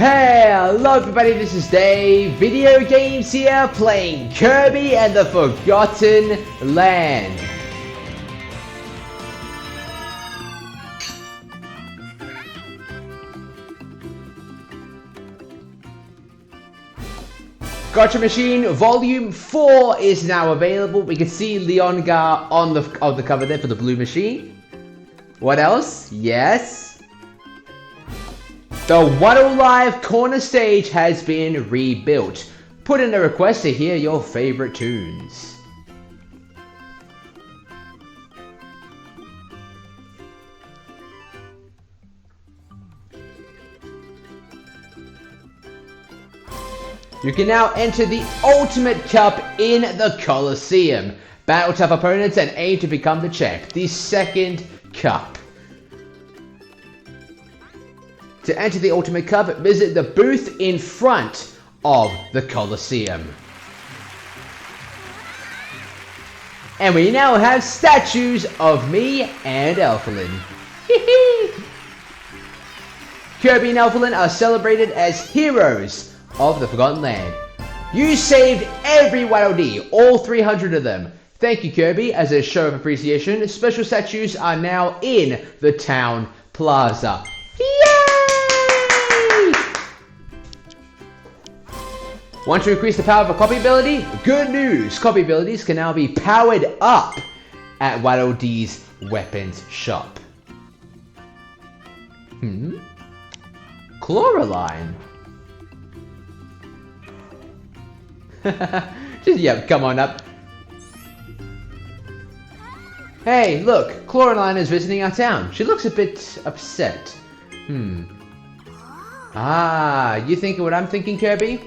Hello everybody, this is Dave, Video Games here, playing Kirby and the Forgotten Land. Gotcha Machine Volume 4 is now available. We can see Leongar on the cover there for the blue machine. What else? Yes. The Waddle Live corner stage has been rebuilt. Put in a request to hear your favorite tunes. You can now enter the Ultimate Cup in the Colosseum. Battle tough opponents and aim to become the champ. The second cup. To enter the Ultimate Cup, visit the booth in front of the Colosseum. And we now have statues of me and Elflin. Kirby and Elflin are celebrated as heroes of the Forgotten Land. You saved every Waddle Dee, all 300 of them. Thank you, Kirby. As a show of appreciation, special statues are now in the town plaza. Want to increase the power of a copy ability? Good news! Copy abilities can now be powered up at Waddle Dee's weapons shop. Chloraline. Just, come on up. Hey, look, Chloraline is visiting our town. She looks a bit upset. Ah, you thinking what I'm thinking, Kirby?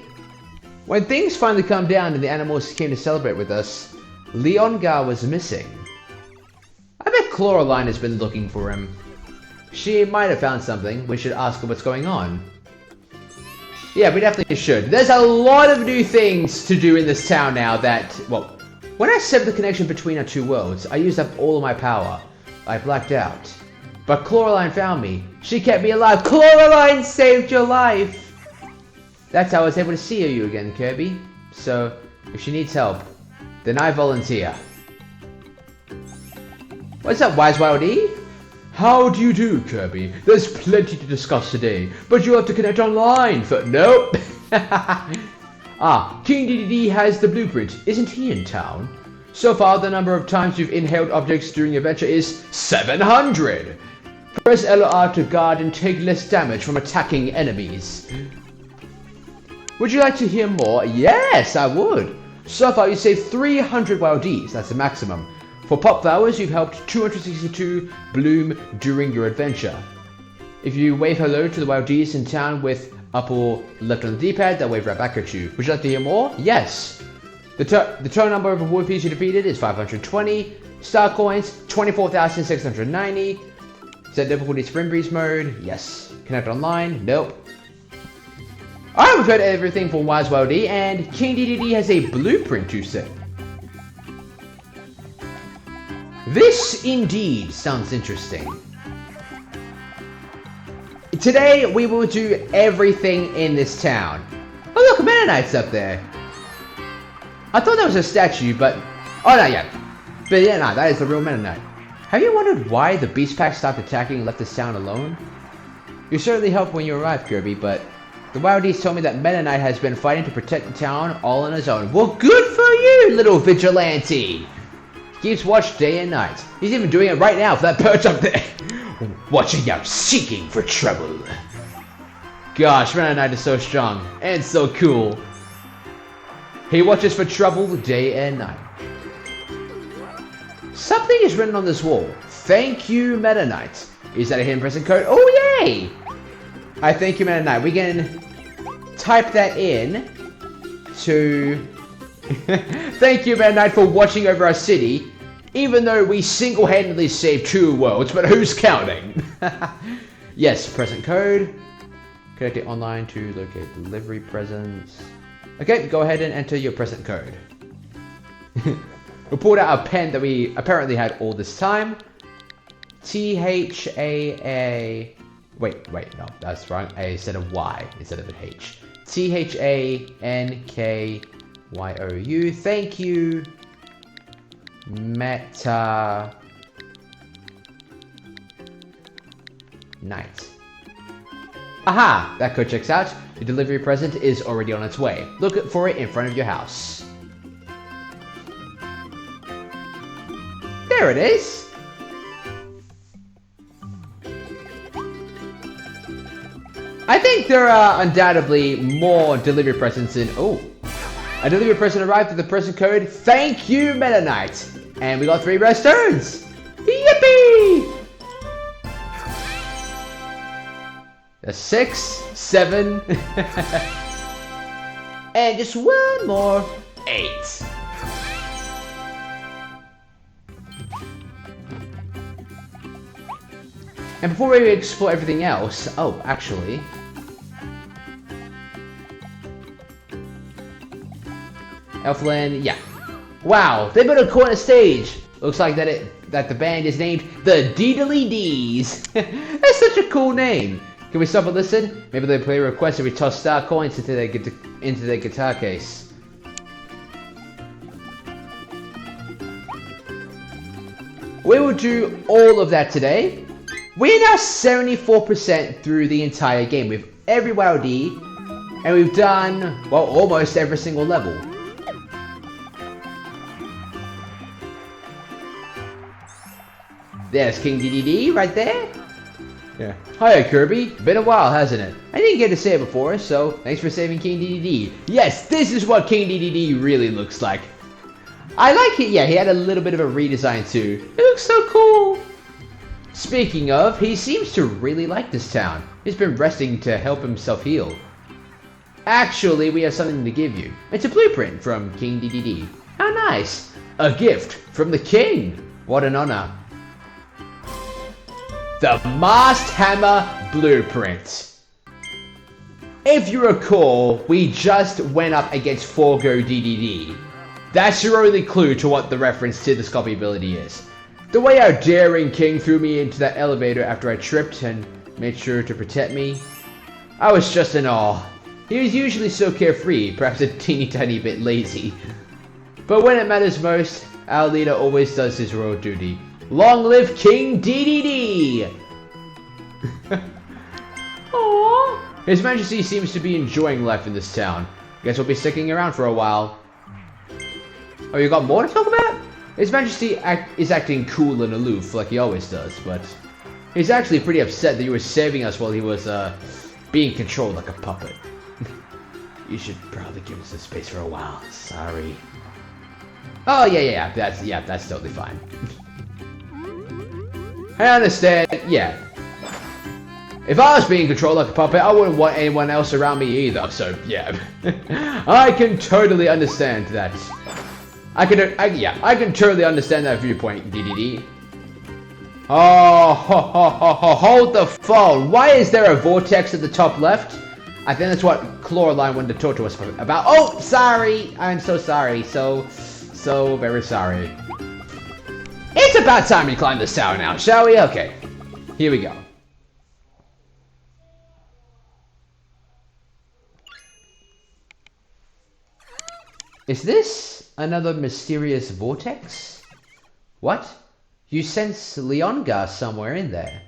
When things finally calmed down and the animals came to celebrate with us, Leongar was missing. I bet Chloraline has been looking for him. She might have found something. We should ask her what's going on. Yeah, we definitely should. There's a lot of new things to do in this town now that, well, when I severed the connection between our two worlds, I used up all of my power. I blacked out. But Chloraline found me. She kept me alive. Chloraline saved your life! That's how I was able to see you again, Kirby. So, if she needs help, then I volunteer. What's up, Wise Waddle Dee? How do you do, Kirby? There's plenty to discuss today, but you have to connect online for— Nope! King DDD has the blueprint. Isn't he in town? So far, the number of times you've inhaled objects during your adventure is 700! Press LR to guard and take less damage from attacking enemies. Would you like to hear more? Yes, I would. So far, you saved 300 Waddle Dees. That's the maximum. For Pop Flowers, you've helped 262 bloom during your adventure. If you wave hello to the Waddle Dees in town with up or left on the D-pad, they'll wave right back at you. Would you like to hear more? Yes. The total number of award fees you defeated is 520. Star coins, 24,690. Set difficulty Spring Breeze mode? Yes. Connect online? Nope. Alright, we've heard everything from Wise Waddle Dee, and King DDD has a blueprint to set. This indeed sounds interesting. Today we will do everything in this town. Oh look, Meta Knight's up there. I thought that was a statue, but— oh no, yeah. But yeah, no, that is the real Meta Knight. Have you wondered why the Beast Pack stopped attacking and left this town alone? You certainly helped when you arrived, Kirby, but the Waddle Dees told me that Meta Knight has been fighting to protect the town all on his own. Well, good for you, little vigilante! Keeps watch day and night. He's even doing it right now for that perch up there. Watching out, seeking for trouble. Gosh, Meta Knight is so strong and so cool. He watches for trouble day and night. Something is written on this wall. Thank you, Meta Knight. Is that a hidden present code? Oh, yay! I thank you, Meta Knight. We can type that in to— Thank you, Meta Knight, for watching over our city, even though we single-handedly saved 2 worlds, but who's counting? Yes, present code. Connect it online to locate delivery presents. Okay, go ahead and enter your present code. We pulled out a pen that we apparently had all this time. THAA Wait, no, that's wrong. A instead of Y instead of an H. T-H-A-N-K-Y-O-U. Thank you. Meta Knight. Aha! That code checks out. Your delivery present is already on its way. Look for it in front of your house. There it is! I think there are undoubtedly more delivery presents in... Oh! A delivery present arrived with the present code. Thank you, Meta Knight! And we got 3 rare stones! Yippee! That's 6, 7... and just one more. 8. And before we explore everything else... Oh, actually... Elfland, yeah. Wow, they built a corner stage. Looks like that the band is named the Deedly Dees. That's such a cool name. Can we stop and listen? Maybe they play a request if we toss star coins into their guitar case. We will do all of that today. We're now 74% through the entire game with every WoD, and we've done, well, almost every single level. There's King DDD right there. Yeah. Hiya, Kirby. Been a while, hasn't it? I didn't get to say it before, so thanks for saving King DDD. Yes, this is what King DDD really looks like. I like it. Yeah, he had a little bit of a redesign too. It looks so cool. Speaking of, he seems to really like this town. He's been resting to help himself heal. Actually, we have something to give you. It's a blueprint from King DDD. How nice. A gift from the king. What an honor. The Mast Hammer Blueprint. If you recall, we just went up against Forgo DDD. That's your only clue to what the reference to this copy ability is. The way our daring king threw me into that elevator after I tripped and made sure to protect me, I was just in awe. He was usually so carefree, perhaps a teeny tiny bit lazy. But when it matters most, our leader always does his royal duty. Long live King DDD! Aww. His Majesty seems to be enjoying life in this town. Guess we'll be sticking around for a while. Oh, you got more to talk about? His Majesty is acting cool and aloof like he always does, but he's actually pretty upset that you were saving us while he was being controlled like a puppet. You should probably give us some space for a while. Sorry. Oh yeah, that's totally fine. I understand, yeah. If I was being controlled like a puppet, I wouldn't want anyone else around me either, so yeah. I can totally understand that. I can totally understand that viewpoint, DDD. Oh, hold the phone. Why is there a vortex at the top left? I think that's what Coraline wanted to talk to us about. Oh, sorry. I'm so sorry. So very sorry. It's about time we climb this tower now, shall we? Okay. Here we go. Is this another mysterious vortex? What? You sense Leongar somewhere in there.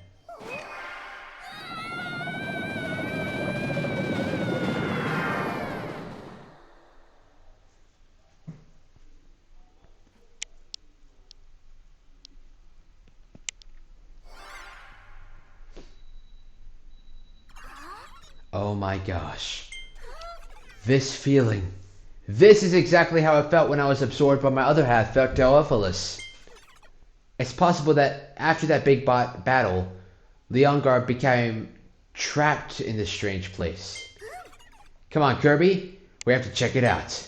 Oh my gosh. This feeling. This is exactly how I felt when I was absorbed by my other half, Theophilus. It's possible that after that big battle, Leongar became trapped in this strange place. Come on, Kirby. We have to check it out.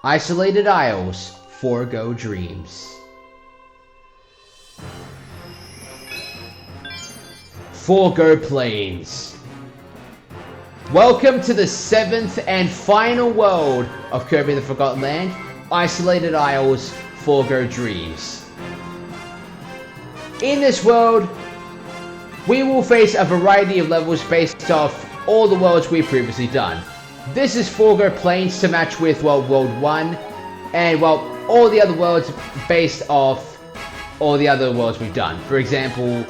Isolated Isles, Forgo Dreams. Forgo Plains. Welcome to the 7th and final world of Kirby the Forgotten Land, Isolated Isles, Forgo Dreams. In this world, we will face a variety of levels based off all the worlds we've previously done. This is Forgo Plains to match with, well, World 1, and, well, all the other worlds based off all the other worlds we've done. For example,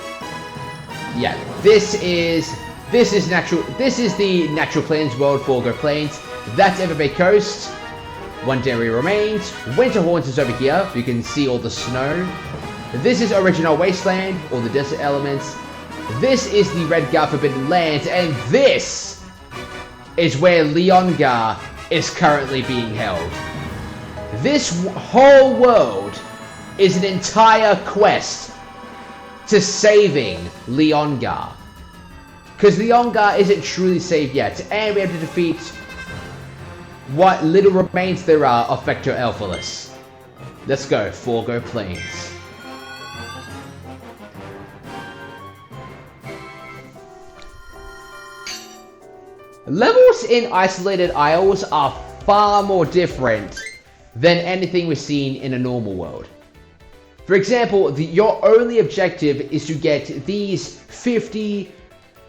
yeah, this is the Natural Plains world, Forgo Plains. That's Everbay Coast. One Dairy Remains. Winter Horns is over here. You can see all the snow. This is Original Wasteland, all the desert elements. This is the Redgar Forbidden Lands, and this is where Leongar is currently being held. This whole world is an entire quest to saving Leongar. Because Leongar isn't truly saved yet, and we have to defeat what little remains there are of Vector Elphalus. Let's go, Forgo Plains. Levels in Isolated Isles are far more different than anything we've seen in a normal world. For example, your only objective is to get these 50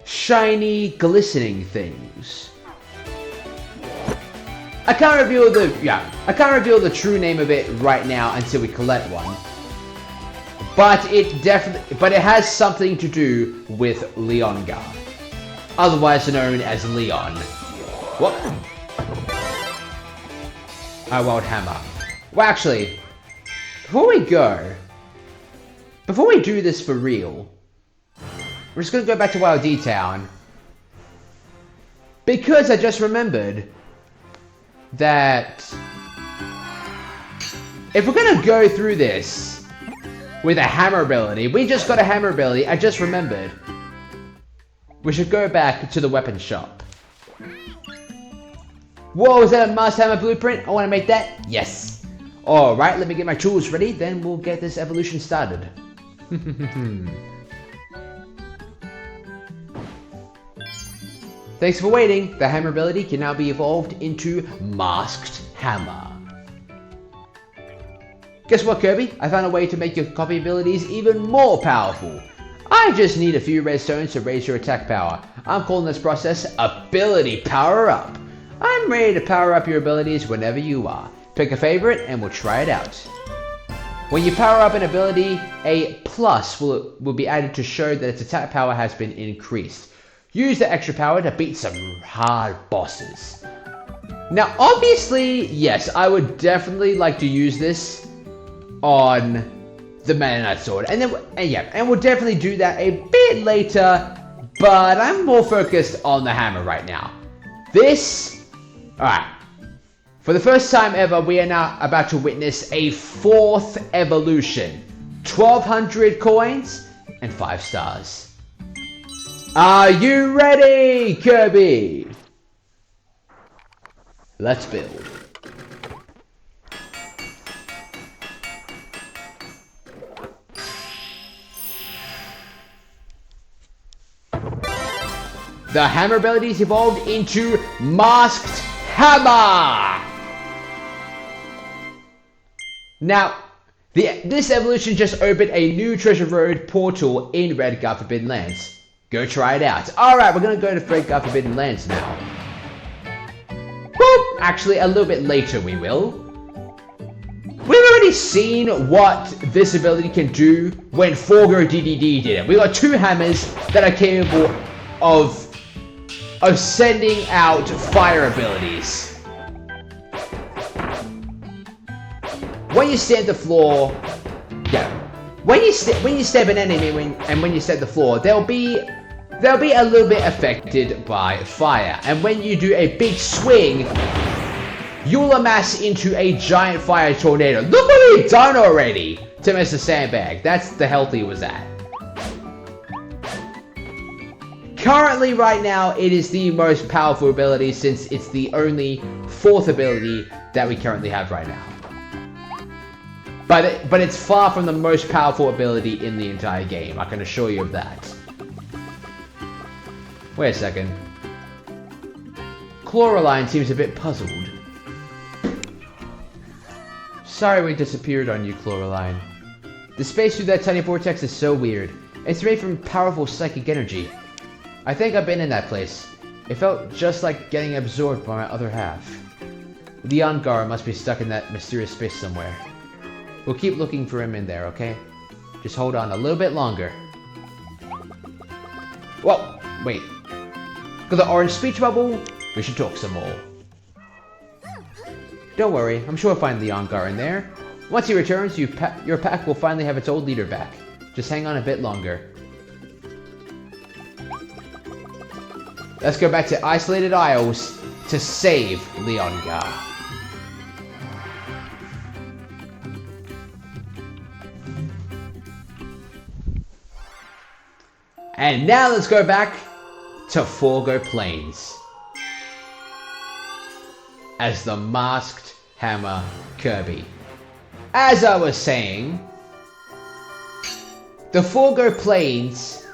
shiny, glistening things. I can't reveal the true name of it right now until we collect one. But it has something to do with Leongar, otherwise known as Leon. What? Our Wild Hammer. Well, actually, before we do this for real, we're just gonna go back to Wild D Town, because I just remembered that if we're gonna go through this with a hammer ability, we just got a hammer ability, I just remembered, we should go back to the weapon shop. Whoa, is that a Master Hammer blueprint? I want to make that? Yes. Alright, let me get my tools ready, then we'll get this evolution started. Thanks for waiting. The hammer ability can now be evolved into Masked Hammer. Guess what, Kirby? I found a way to make your copy abilities even more powerful. I just need a few redstones to raise your attack power. I'm calling this process Ability Power Up. I'm ready to power up your abilities whenever you are. Pick a favorite and we'll try it out. When you power up an ability, a plus will be added to show that its attack power has been increased. Use the extra power to beat some hard bosses. Now, obviously, yes, I would definitely like to use this on the Meta Knight Sword, and we'll definitely do that a bit later, but I'm more focused on the hammer right now. Alright, for the first time ever, we are now about to witness a 4th evolution. 1,200 coins and 5 stars. Are you ready, Kirby? Let's build. The hammer abilities evolved into Masked Hammer! Now, this evolution just opened a new Treasure Road portal in Redgar Forbidden Lands. Go try it out. Alright, we're gonna go to Redgar Forbidden Lands now. Well, actually, a little bit later we will. We've already seen what this ability can do when Forgo DDD did it. We got 2 hammers that are capable of sending out fire abilities. When you stab the floor, when you stab an enemy when you stab the floor, they'll be a little bit affected by fire. And when you do a big swing, you'll amass into a giant fire tornado. Look what we've done already to Mr. Sandbag. That's the health he was at. Currently, right now, it is the most powerful ability since it's the only 4th ability that we currently have right now. But it's far from the most powerful ability in the entire game. I can assure you of that. Wait a second. Coraline seems a bit puzzled. Sorry we disappeared on you, Coraline. The space through that tiny vortex is so weird. It's made from powerful psychic energy. I think I've been in that place. It felt just like getting absorbed by my other half. Leon Gar must be stuck in that mysterious space somewhere. We'll keep looking for him in there, okay? Just hold on a little bit longer. Whoa, wait. Got the orange speech bubble? We should talk some more. Don't worry, I'm sure we'll find Leon Gar in there. Once he returns, your pack will finally have its old leader back. Just hang on a bit longer. Let's go back to Isolated Isles to save Leon Gar. And now let's go back to Forgo Plains as the Masked Hammer Kirby. As I was saying, the Forgo Plains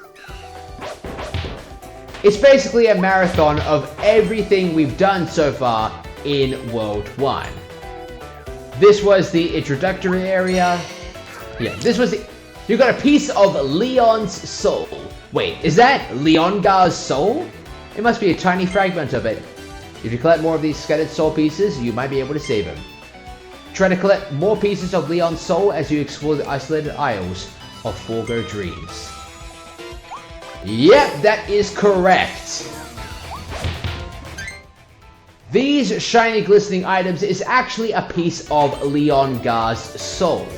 is basically a marathon of everything we've done so far in World 1. This was the introductory area. Yeah, this was the... You got a piece of Leon's soul. Wait, is that Leon Gar's soul? It must be a tiny fragment of it. If you collect more of these scattered soul pieces, you might be able to save him. Try to collect more pieces of Leon's soul as you explore the Isolated Isles of Forgo Dreams. Yep, that is correct. These shiny glistening items is actually a piece of Leon Gar's soul.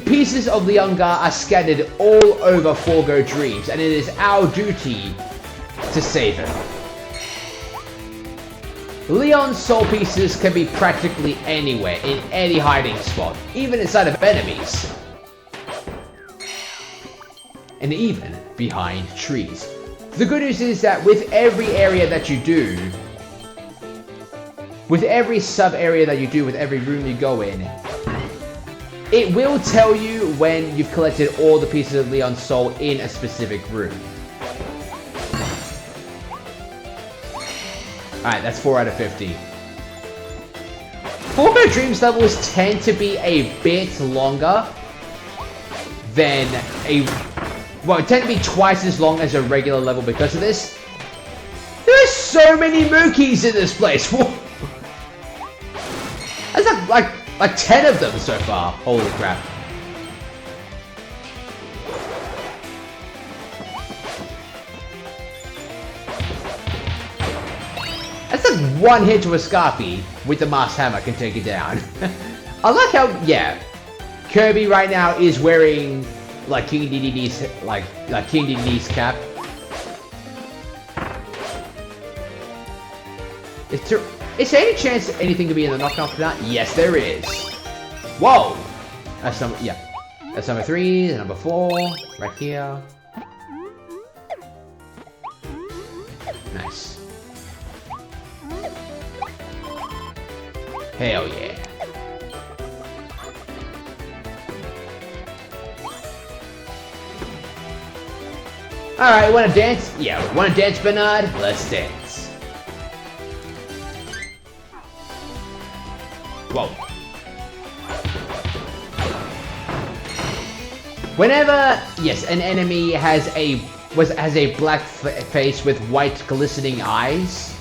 Pieces of Leon Gar are scattered all over Forgo Dreams, and it is our duty to save him. Leon's soul pieces can be practically anywhere, in any hiding spot, even inside of enemies. And even behind trees. The good news is that with every area that you do, with every sub-area that you do, with every room you go in, it will tell you when you've collected all the pieces of Leon's soul in a specific room. Alright, that's 4 out of 50. Forgo Dreams levels tend to be a bit longer than a... Well, tend to be twice as long as a regular level because of this. There's so many Mookies in this place! That's like 10 of them so far. Holy crap. That's like one hit to a Scarpy with the Masked Hammer can take it down. I like how, yeah, Kirby right now is wearing like King DDD's like King DDD's cap. Is there any chance anything could be in the knock-knock tonight? Yes, there is. Whoa! That's number, yeah. That's number 3, number 4, right here. Nice. Hell yeah. Alright, wanna dance? Yeah, wanna dance, Bernard? Let's dance. Whoa. Whenever, yes, an enemy has a black face with white glistening eyes,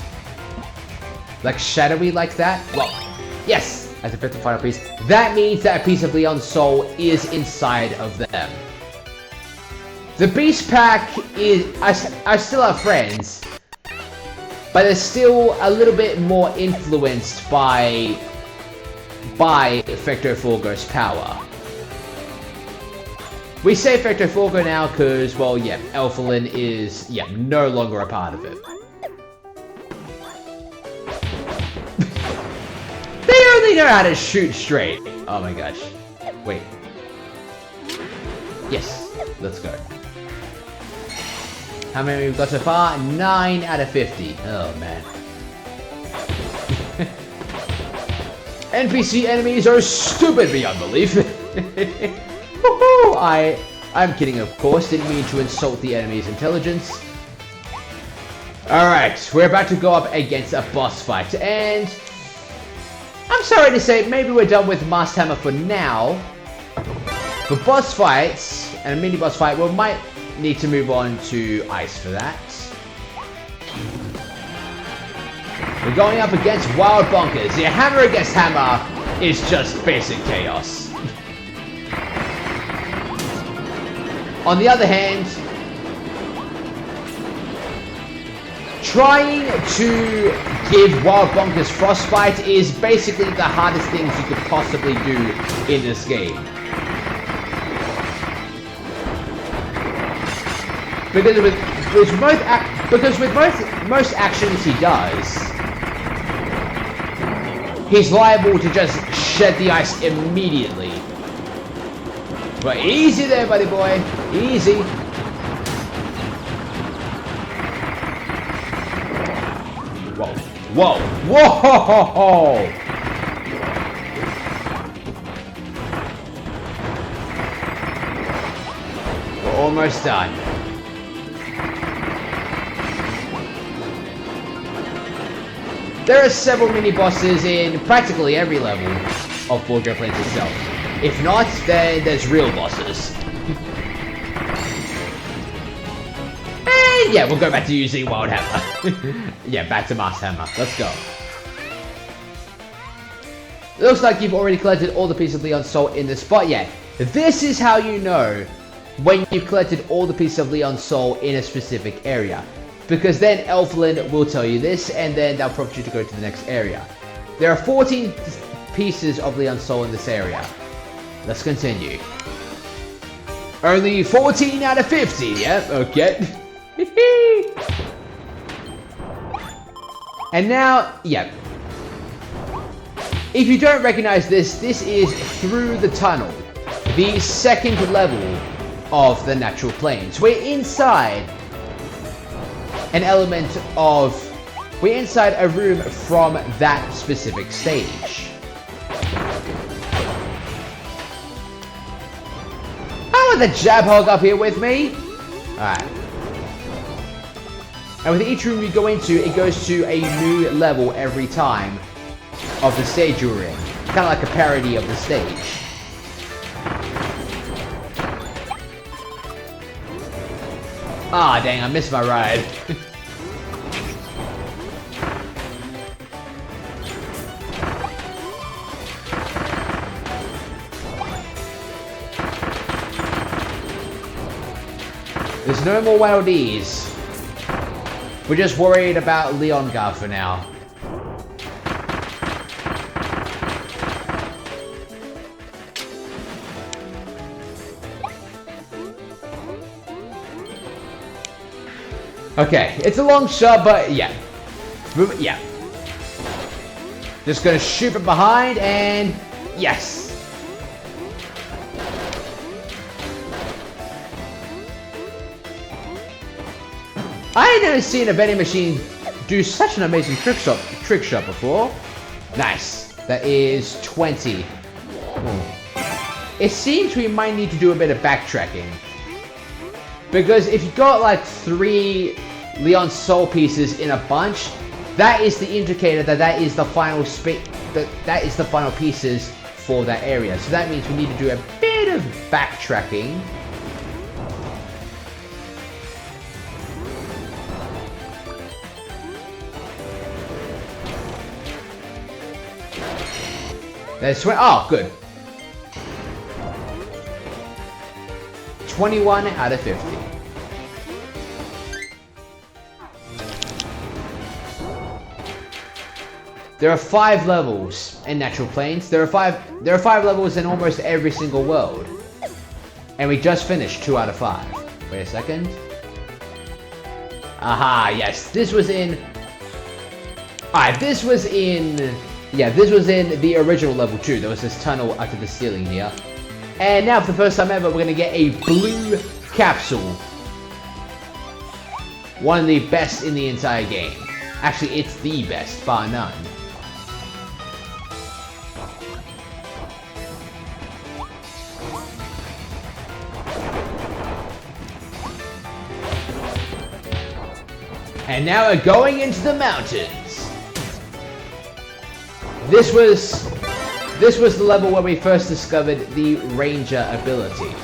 like shadowy like that, well, yes, as a fifth and final piece, that means that a piece of Leon's soul is inside of them. The Beast Pack I still have friends, but they're still a little bit more influenced by Effecto Forgo's power. We say Effecto Forgo now because, well, yeah, Elfilin is, yeah, no longer a part of it. They only know how to shoot straight. Oh my gosh. Wait. Yes, let's go. How many we've got so far? 9 out of 50. Oh man. NPC enemies are stupid beyond belief. I'm kidding, of course. Didn't mean to insult the enemy's intelligence. Alright, we're about to go up against a boss fight, and I'm sorry to say, maybe we're done with Master Hammer for now. For boss fights, and a mini boss fight, we might need to move on to Ice for that. We're going up against Wild Bonkers. Yeah, Hammer against Hammer is just basic chaos. On the other hand, trying to give Wild Bonkers Frostbite is basically the hardest things you could possibly do in this game. Because with most actions he does, he's liable to just shed the ice immediately. But easy there, buddy boy. Easy. Whoa. Whoa. Whoa! We're almost done. There are several mini-bosses in practically every level of Forgo Plains itself. If not, then there's real bosses. And yeah, we'll go back to using Wild Hammer. Yeah, back to Master Hammer. Let's go. It looks like you've already collected all the pieces of Leon's soul in this spot. Yeah, this is how you know when you've collected all the pieces of Leon's soul in a specific area. Because then Elflin will tell you this, and then they'll prompt you to go to the next area. There are 14 pieces of Leon's soul in this area. Let's continue. Only 14 out of 50, yeah? Okay. And now, yeah. If you don't recognize this, this is through the tunnel. The second level of the Natural Plains. We're inside an element of... We're inside a room from that specific stage. I want the Jab Hog up here with me. Alright. And with each room you go into, it goes to a new level every time of the stage you're in. Kind of like a parody of the stage. Ah, dang, I missed my ride. There's no more Wildies. We're just worried about Leongar for now. Okay, it's a long shot, but yeah. Yeah. Just gonna shoot from behind, and yes! I ain't never seen a vending machine do such an amazing trick shot before. Nice. That is 20. Ooh. It seems we might need to do a bit of backtracking. Because if you got like 3 Leon Soul pieces in a bunch, that is the indicator that that is the final that is the final pieces for that area. So that means we need to do a bit of backtracking. There's oh, good. 21 out of 50. There are 5 levels in Natural Plains. There are 5 levels in almost every single world. And we just finished 2 out of 5. Wait a second. Aha, yes. This was in... Alright, this was in... Yeah, this was in the original level too. There was this tunnel under the ceiling here. And now, for the first time ever, we're going to get a blue capsule. One of the best in the entire game. Actually, it's the best, bar none. And now we're going into the mountains. This was the level where we first discovered the Ranger ability.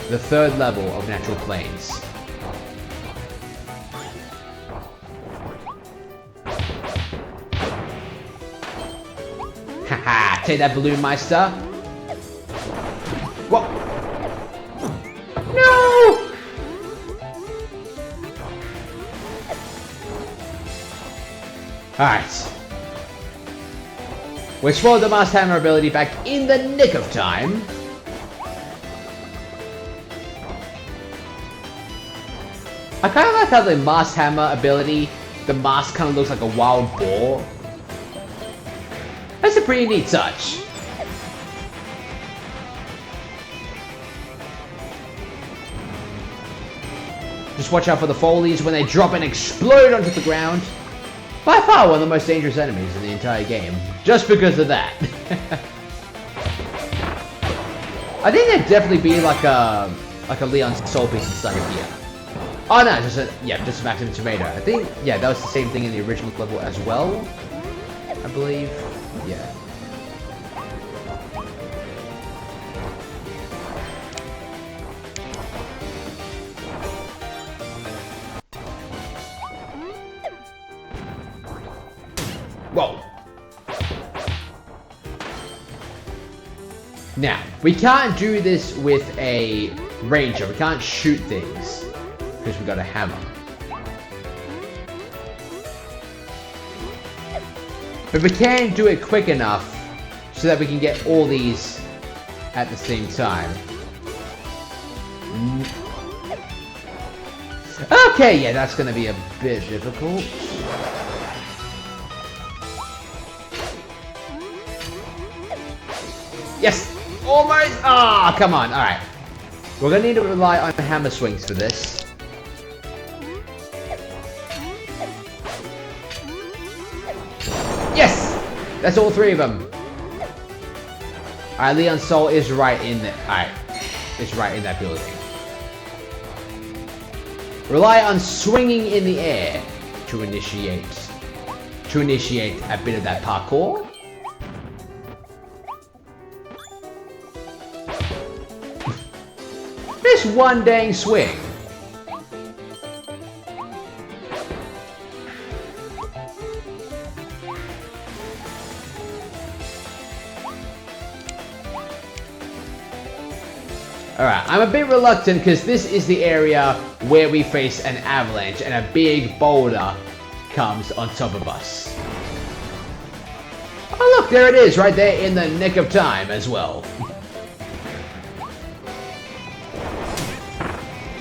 The third level of Natural Plains. Haha, take that, Balloon Meister. What? No! Alright. We swallowed the Masked Hammer ability back in the nick of time. I kind of like how the Masked Hammer ability, the mask kind of looks like a wild boar. That's a pretty neat touch. Just watch out for the Foley's when they drop and explode onto the ground. By far one of the most dangerous enemies in the entire game, just because of that. I think there'd definitely be like a Leon Soul piece inside of here. Oh no, just a Maximum Tomato. I think, yeah, that was the same thing in the original level as well, I believe. Yeah. Whoa. Now, we can't do this with a Ranger. We can't shoot things because we got a hammer. But we can do it quick enough so that we can get all these at the same time. Okay, yeah, that's gonna be a bit difficult. Yes! Almost! Ah, come on, alright. We're gonna need to rely on hammer swings for this. Yes! That's all three of them. Alright, Leon Soul is right in there. Alright. It's right in that building. Rely on swinging in the air to initiate a bit of that parkour. This one dang swing. Alright, I'm a bit reluctant because this is the area where we face an avalanche and a big boulder comes on top of us. Oh look, there it is, right there in the nick of time as well.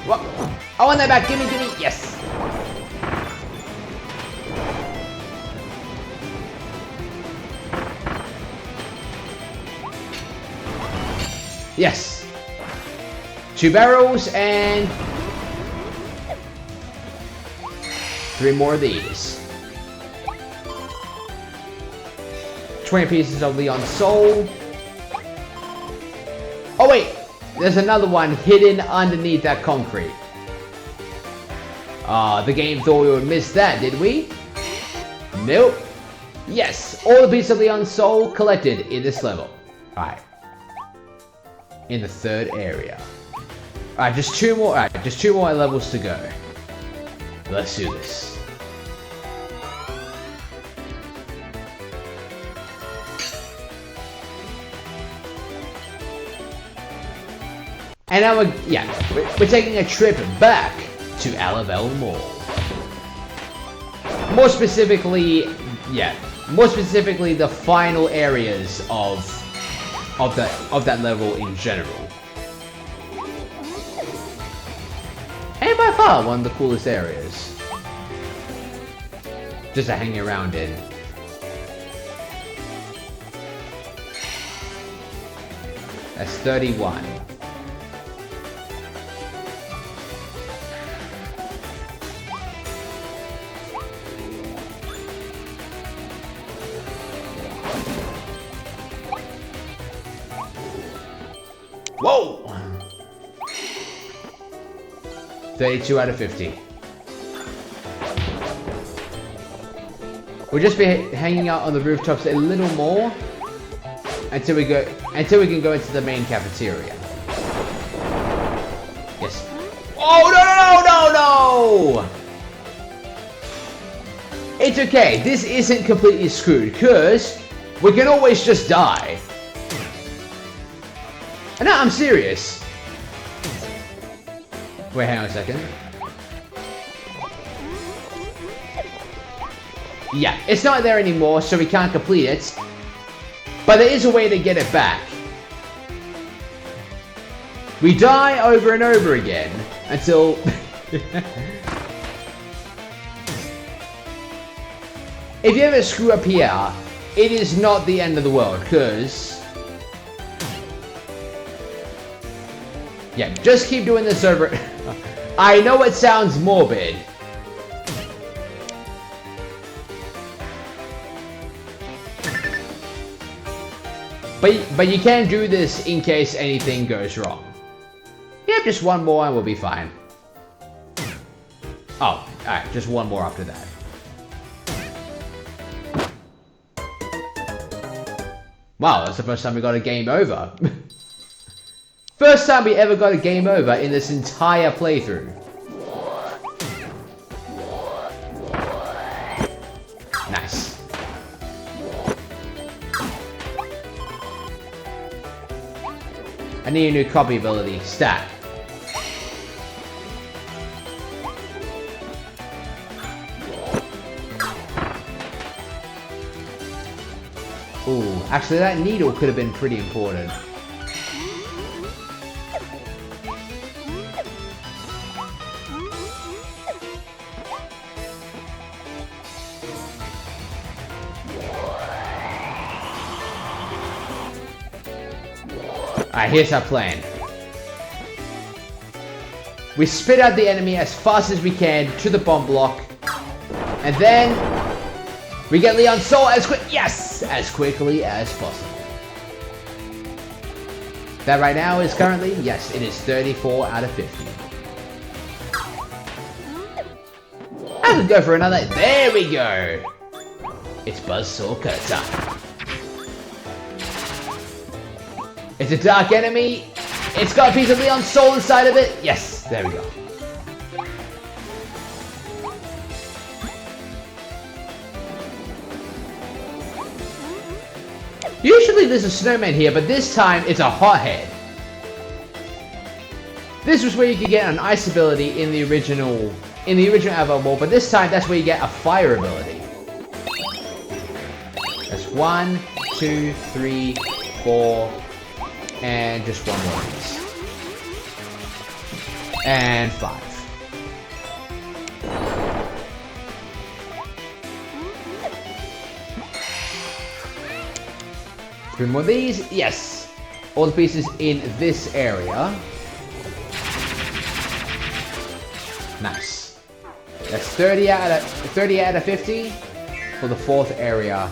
What? I want that back, gimme, yes! Yes! 2 barrels and 3 more of these. 20 pieces of Leon Soul. Oh wait, there's another one hidden underneath that concrete. The game thought we would miss that, did we? Nope. Yes, all the pieces of Leon Soul collected in this level. Alright. In the 3rd area. Alright, just 2 more. Alright, just 2 more levels to go. Let's do this. And now we're taking a trip back to Alavel Mall. More specifically, the final areas of that level in general. And by far one of the coolest areas. Just to hang around in. That's 31. Whoa! 32 out of 50. We'll just be hanging out on the rooftops a little more until we can go into the main cafeteria. Yes. Oh no! It's okay. This isn't completely screwed because we can always just die. No, I'm serious. Wait, hang on a second. Yeah, it's not there anymore, so we can't complete it. But there is a way to get it back. We die over and over again until... If you ever screw up here, it is not the end of the world, because... Yeah, just keep doing this over... I know it sounds morbid. But you can do this in case anything goes wrong. Yeah, just one more and we'll be fine. Oh, alright, just one more after that. Wow, that's the first time we got a game over. First time we ever got a game over in this entire playthrough. Nice. I need a new copy ability. Stat. Ooh, actually that needle could have been pretty important. Alright, here's our plan. We spit out the enemy as fast as we can to the bomb block. And then we get Leon's soul as quickly as possible. That right now is currently, yes, it is 34 out of 50. I could go for another. There we go. It's Buzzsaw Cut time. It's a dark enemy. It's got a piece of Leon's soul inside of it. Yes, there we go. Usually there's a snowman here, but this time it's a hothead. This was where you could get an ice ability in the original Avatar, but this time that's where you get a fire ability. That's 1, 2, 3, 4. And just one more of these. And 5. 3 more of these. Yes. All the pieces in this area. Nice. That's 30 out of 50 for the 4th area.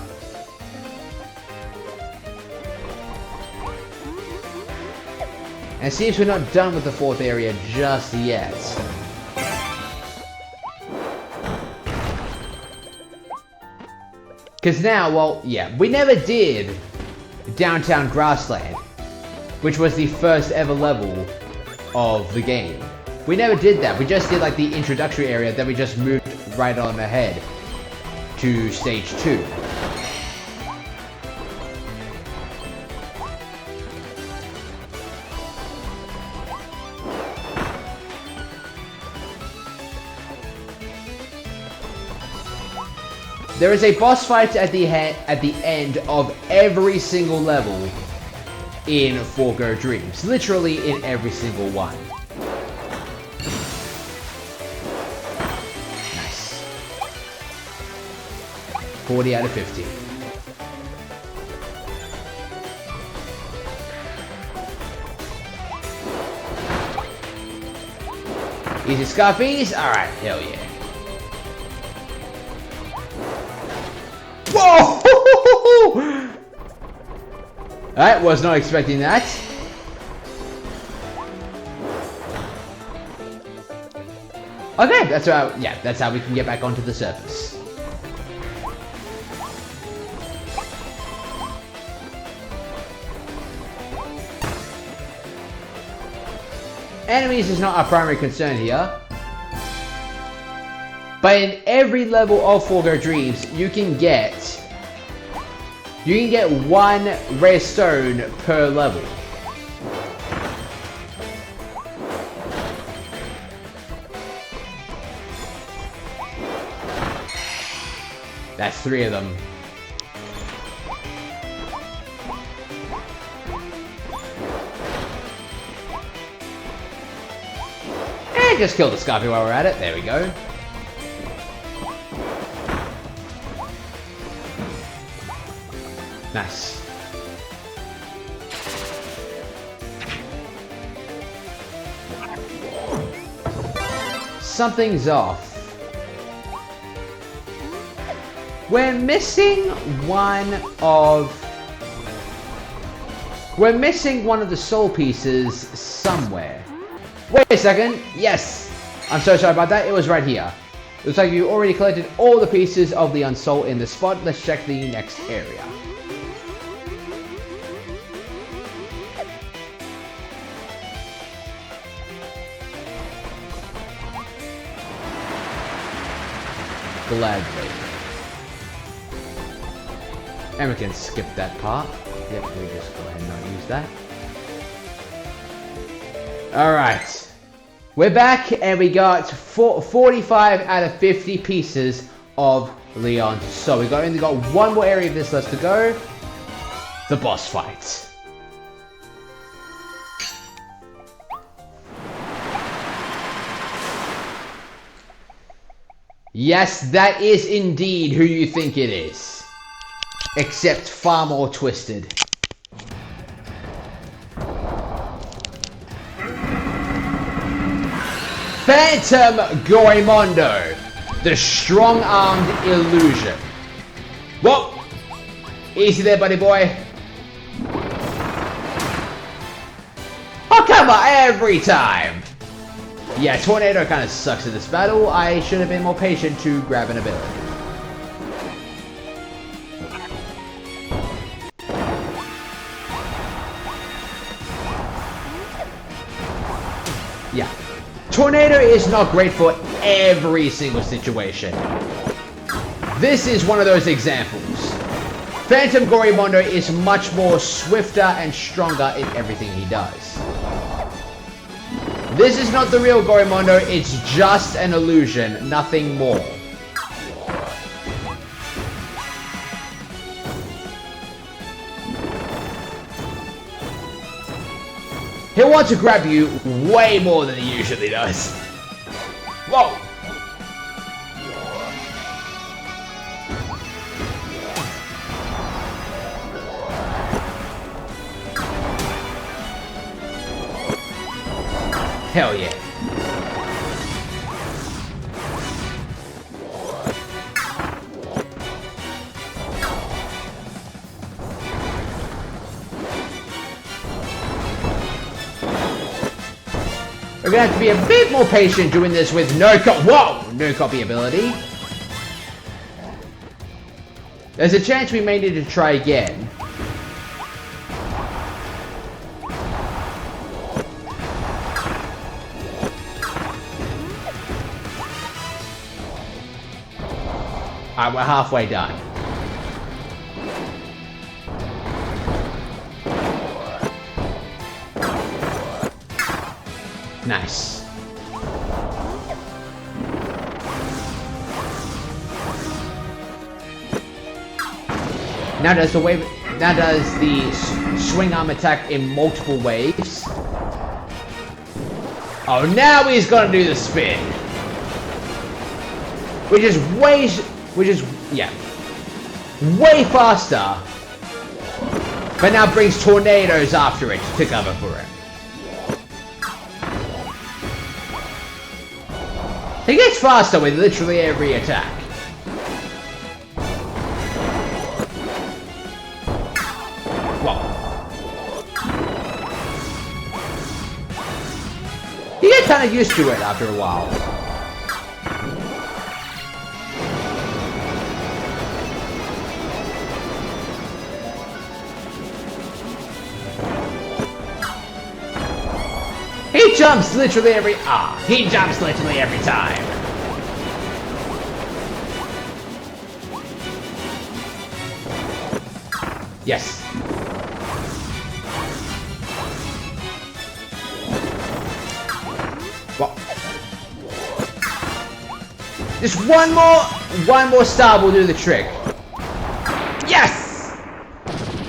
And it seems we're not done with the 4th area just yet. Because now, well, yeah, we never did Downtown Grassland, which was the first ever level of the game. We never did that. We just did like the introductory area, then we just moved right on ahead to stage 2. There is a boss fight at the end of every single level in Forgo Dreams. Literally in every single one. Nice. 40 out of 50. Easy Scarfies? Alright, hell yeah. Whoa! I was not expecting that. Okay, that's how we can get back onto the surface. Enemies is not our primary concern here. But in every level of Forgo Dreams, you can get one rare stone per level. That's 3 of them. And just kill the Scorpion while we're at it. There we go. Nice. Something's off. We're missing one of the soul pieces somewhere. Wait a second. Yes. I'm so sorry about that. It was right here. Looks like you already collected all the pieces of the Unsoul in this spot. Let's check the next area. Gladly. And we can skip that part. Yep, we just go ahead and not use that. Alright. We're back and we got 45 out of 50 pieces of Leon. So we only got one more area of this left to go. The boss fight. Yes, that is indeed who you think it is. Except far more twisted. Phantom Gorimondo, the strong-armed illusion. Whoa! Easy there, buddy boy. Oh, come on, every time! Yeah, Tornado kind of sucks in this battle. I should have been more patient to grab an ability. Yeah. Tornado is not great for every single situation. This is one of those examples. Phantom Gorimondo is much more swifter and stronger in everything he does. This is not the real Gorimondo, it's just an illusion, nothing more. He'll want to grab you way more than he usually does. Whoa! Hell yeah. We're gonna have to be a bit more patient doing this with no copy ability. There's a chance we may need to try again. Alright, we're halfway done. Nice. Now does the swing arm attack in multiple waves. Oh, now he's gonna do the spin. Which is way faster. But now brings tornadoes after it to cover for it. He gets faster with literally every attack. Whoa. You get kind of used to it after a while. He jumps literally every... he jumps literally every time. Yes. Well, just one more star will do the trick. Yes!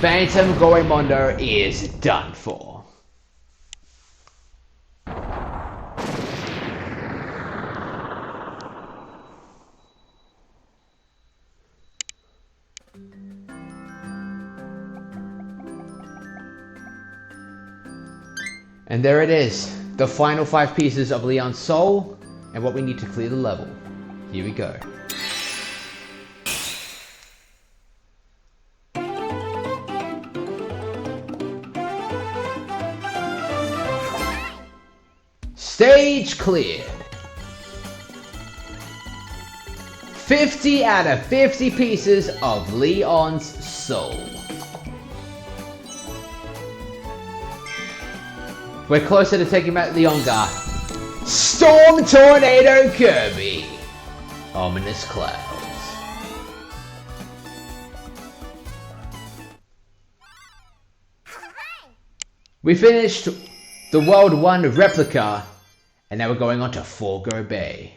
Phantom Goemon is done for. And there it is, the final 5 pieces of Leon's soul, and what we need to clear the level. Here we go. Stage cleared. 50 out of 50 pieces of Leon's soul. We're closer to taking back Leonga. Storm Tornado Kirby. Ominous clouds. We finished the World 1 replica, and now we're going on to Forgo Bay,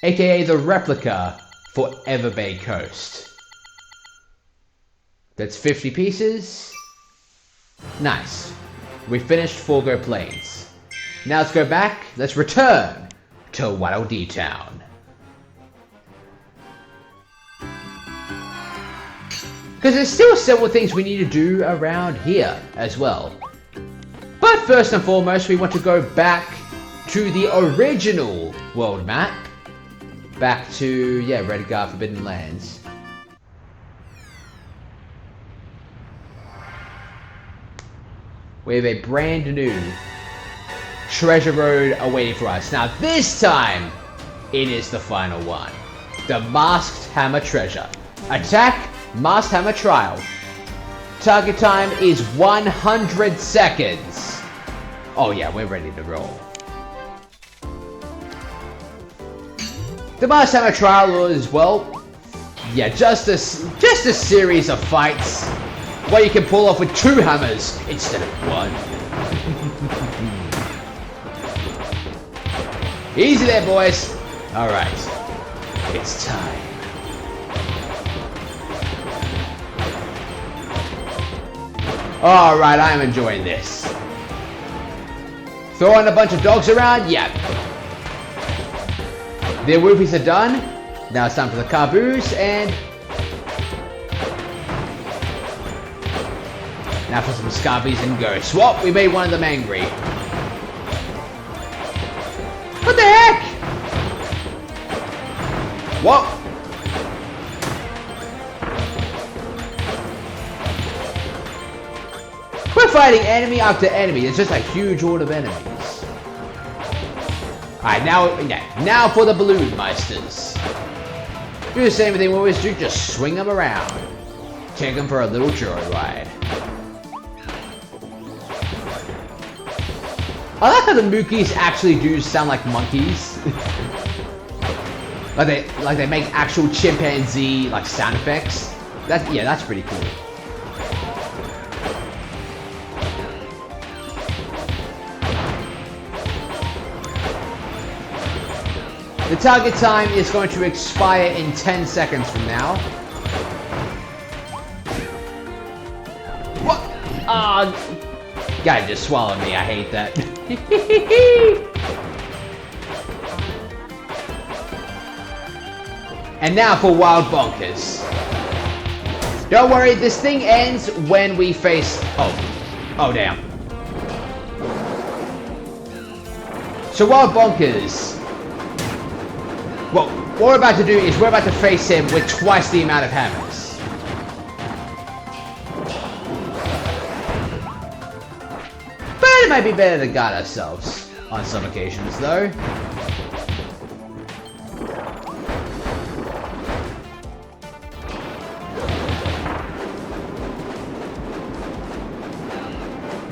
aka the replica for Ever Bay Coast. That's 50 pieces. Nice. We finished Forgo Plains. Now let's go back. Let's return to Waddle Dee Town. Because there's still several things we need to do around here as well. But first and foremost, we want to go back to the original world map. Back to, Redgar Forbidden Lands. We have a brand new treasure road awaiting for us. Now this time, it is the final one. The Masked Hammer Treasure. Attack, Masked Hammer Trial. Target time is 100 seconds. Oh yeah, we're ready to roll. The Masked Hammer Trial is, well, just a series of fights where you can pull off with 2 hammers instead of 1. Easy there, boys. Alright. It's time. Alright, I am enjoying this. Throwing a bunch of dogs around? Yep. The whoopies are done. Now it's time for the caboose and... now for some scarbies and ghosts. Swap, we made one of them angry. What the heck? What? We're fighting enemy after enemy. It's just a huge horde of enemies. Alright, now for the balloon meisters. Do the same thing we always do, just swing them around. Take them for a little joyride. I like how the Mookies actually do sound like monkeys. like they make actual chimpanzee like sound effects. That's pretty cool. The target time is going to expire in 10 seconds from now. What? Guy just swallowed me, I hate that. And now for Wild Bonkers. Don't worry, this thing ends when we face... Oh damn. So Wild Bonkers... well, what we're about to do is we're about to face him with twice the amount of hammers. But it might be better to guard ourselves on some occasions, though.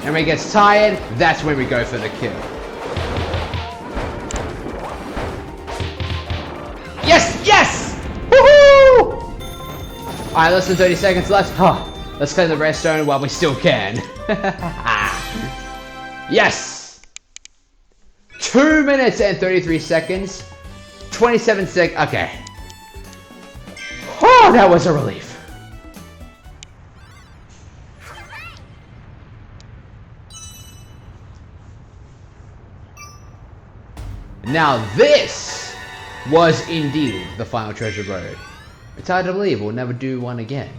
And when he gets tired, that's when we go for the kill. Yes! Yes! Woohoo! Alright, less than 30 seconds left. Oh, let's clear the redstone while we still can. Yes! 2 minutes and 33 seconds. 27 seconds. Okay. Oh, that was a relief. Now this was indeed the final treasure road. It's hard to believe we'll never do one again.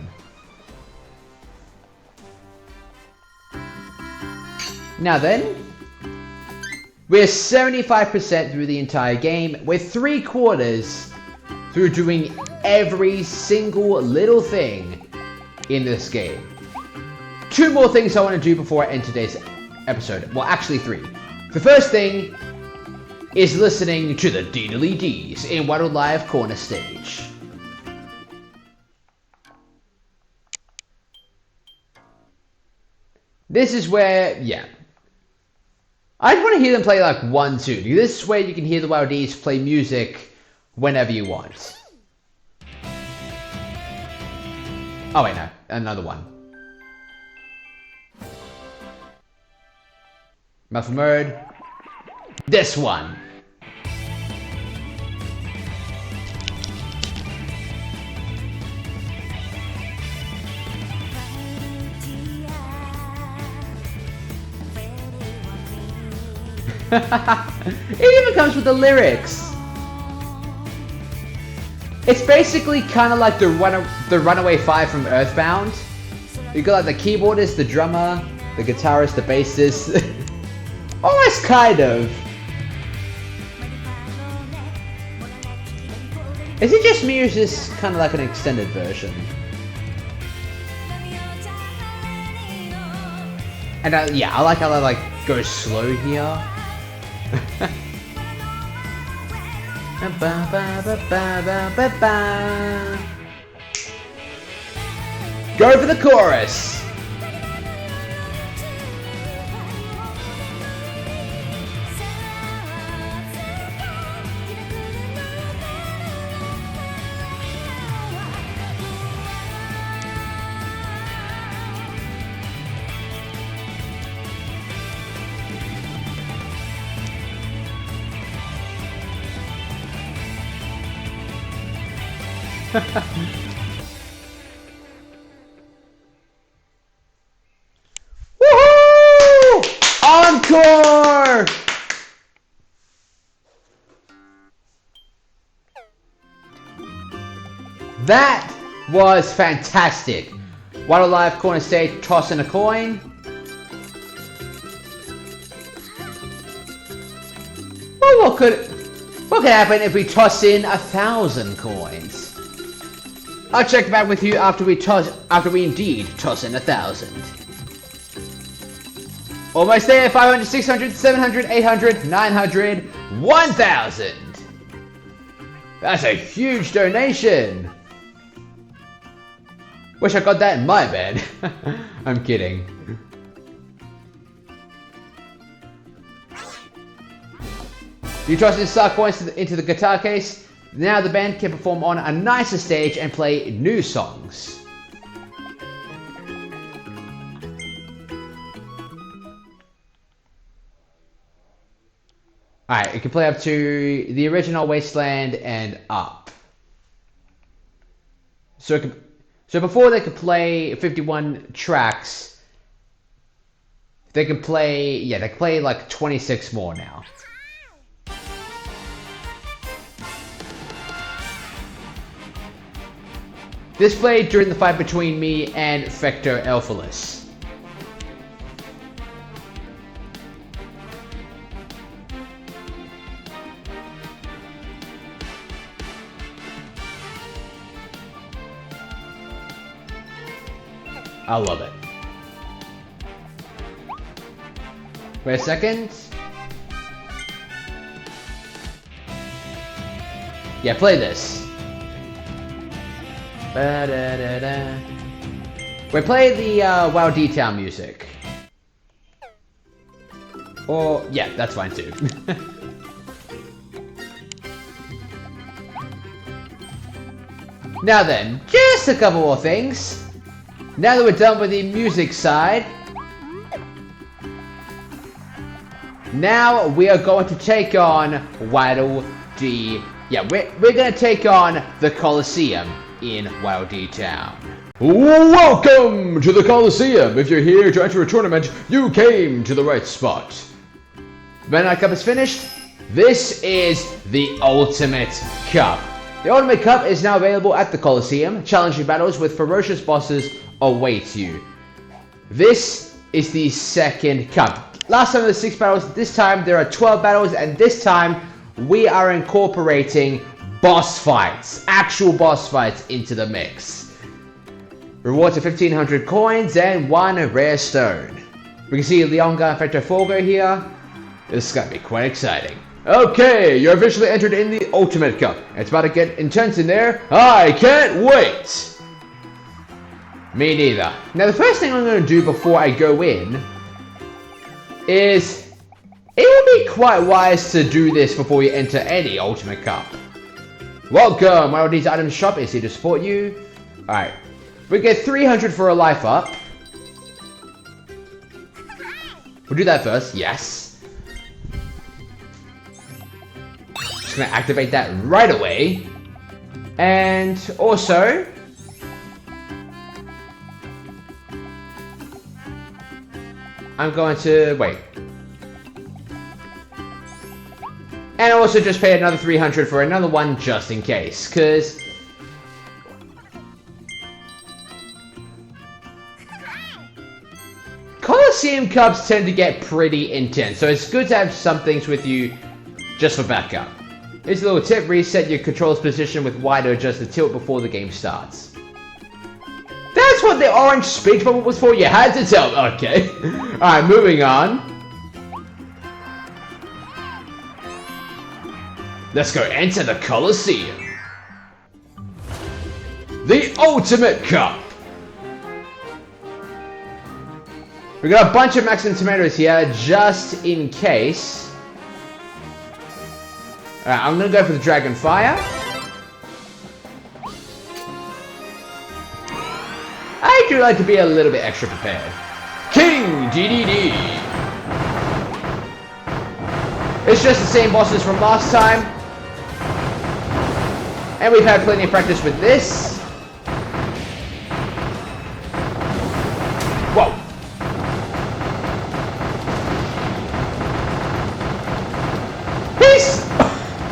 Now then, we're 75% through the entire game. We're 3/4 through doing every single little thing in this game. 2 more things I want to do before I end today's episode. Well, actually 3. The first thing is listening to the Deedly D's in Waddle Live Corner Stage. This is where, yeah. I want to hear them play like 1, 2. This is where you can hear the Waddle D's play music whenever you want. Oh wait, no. Another one. Muffle mode. This one. It even comes with the lyrics. It's basically kind of like the Runaway 5 from Earthbound. You got like the keyboardist, the drummer, the guitarist, the bassist. Almost kind of. Is it just me or is this kind of like an extended version? And yeah, I like how they like go slow here. Go for the chorus. Woohoo! Encore! That was fantastic. Waddle Live Corner Stage, tossing a coin. Well, what could happen if we toss in 1,000 coins? I'll check back with you after we indeed toss in 1,000. Almost there, 500, 600, 700, 800, 900, 1,000. That's a huge donation. Wish I got that in my bed. I'm kidding. You toss in star coins into the guitar case. Now the band can perform on a nicer stage and play new songs. Alright, it can play up to the original Wasteland and up. So before they could play 51 tracks, they can play, yeah, they can play like 26 more now. This played during the fight between me and Fector Elphalus. I love it. Wait a second. Yeah, play this. We play the WoW D-Town music. Or, yeah, that's fine too. Now then, just a couple more things. Now that we're done with the music side, now we are going to take on Waddle Dee. Yeah, we're going to take on the Colosseum in Waddle Dee Town. Welcome to the Colosseum. If you're here to enter a tournament, you came to the right spot. When our cup is finished, this is the Ultimate Cup. The Ultimate Cup is now available at the Colosseum. Challenging battles with ferocious bosses await you. This is the second cup. Last time there were 6 battles, this time there are 12 battles, and this time we are incorporating boss fights, actual boss fights into the mix. Rewards of 1,500 coins and 1 rare stone. We can see Leonga and Factor Forgo here. This is going to be quite exciting. Okay, you're officially entered in the Ultimate Cup. It's about to get intense in there. I can't wait! Me neither. Now the first thing I'm going to do before I go in is it would be quite wise to do this before you enter any Ultimate Cup. Welcome! Waddle Dee's item shop is here to support you. Alright. We get 300 for a life up. We'll do that first, yes. Just gonna activate that right away. And also, I'm going to wait. And also just pay another 300 for another one just in case, because Colosseum Cups tend to get pretty intense, so it's good to have some things with you just for backup. Here's a little tip: reset your controller's position with Y to adjust the tilt before the game starts. That's what the orange speech bubble was for? You had to tell me. Okay. Alright, moving on. Let's go enter the Colosseum. The Ultimate Cup. We got a bunch of maximum tomatoes here, just in case. Alright, I'm gonna go for the Dragon Fire. I do like to be a little bit extra prepared. King DDD. It's just the same bosses from last time. And we've had plenty of practice with this. Whoa.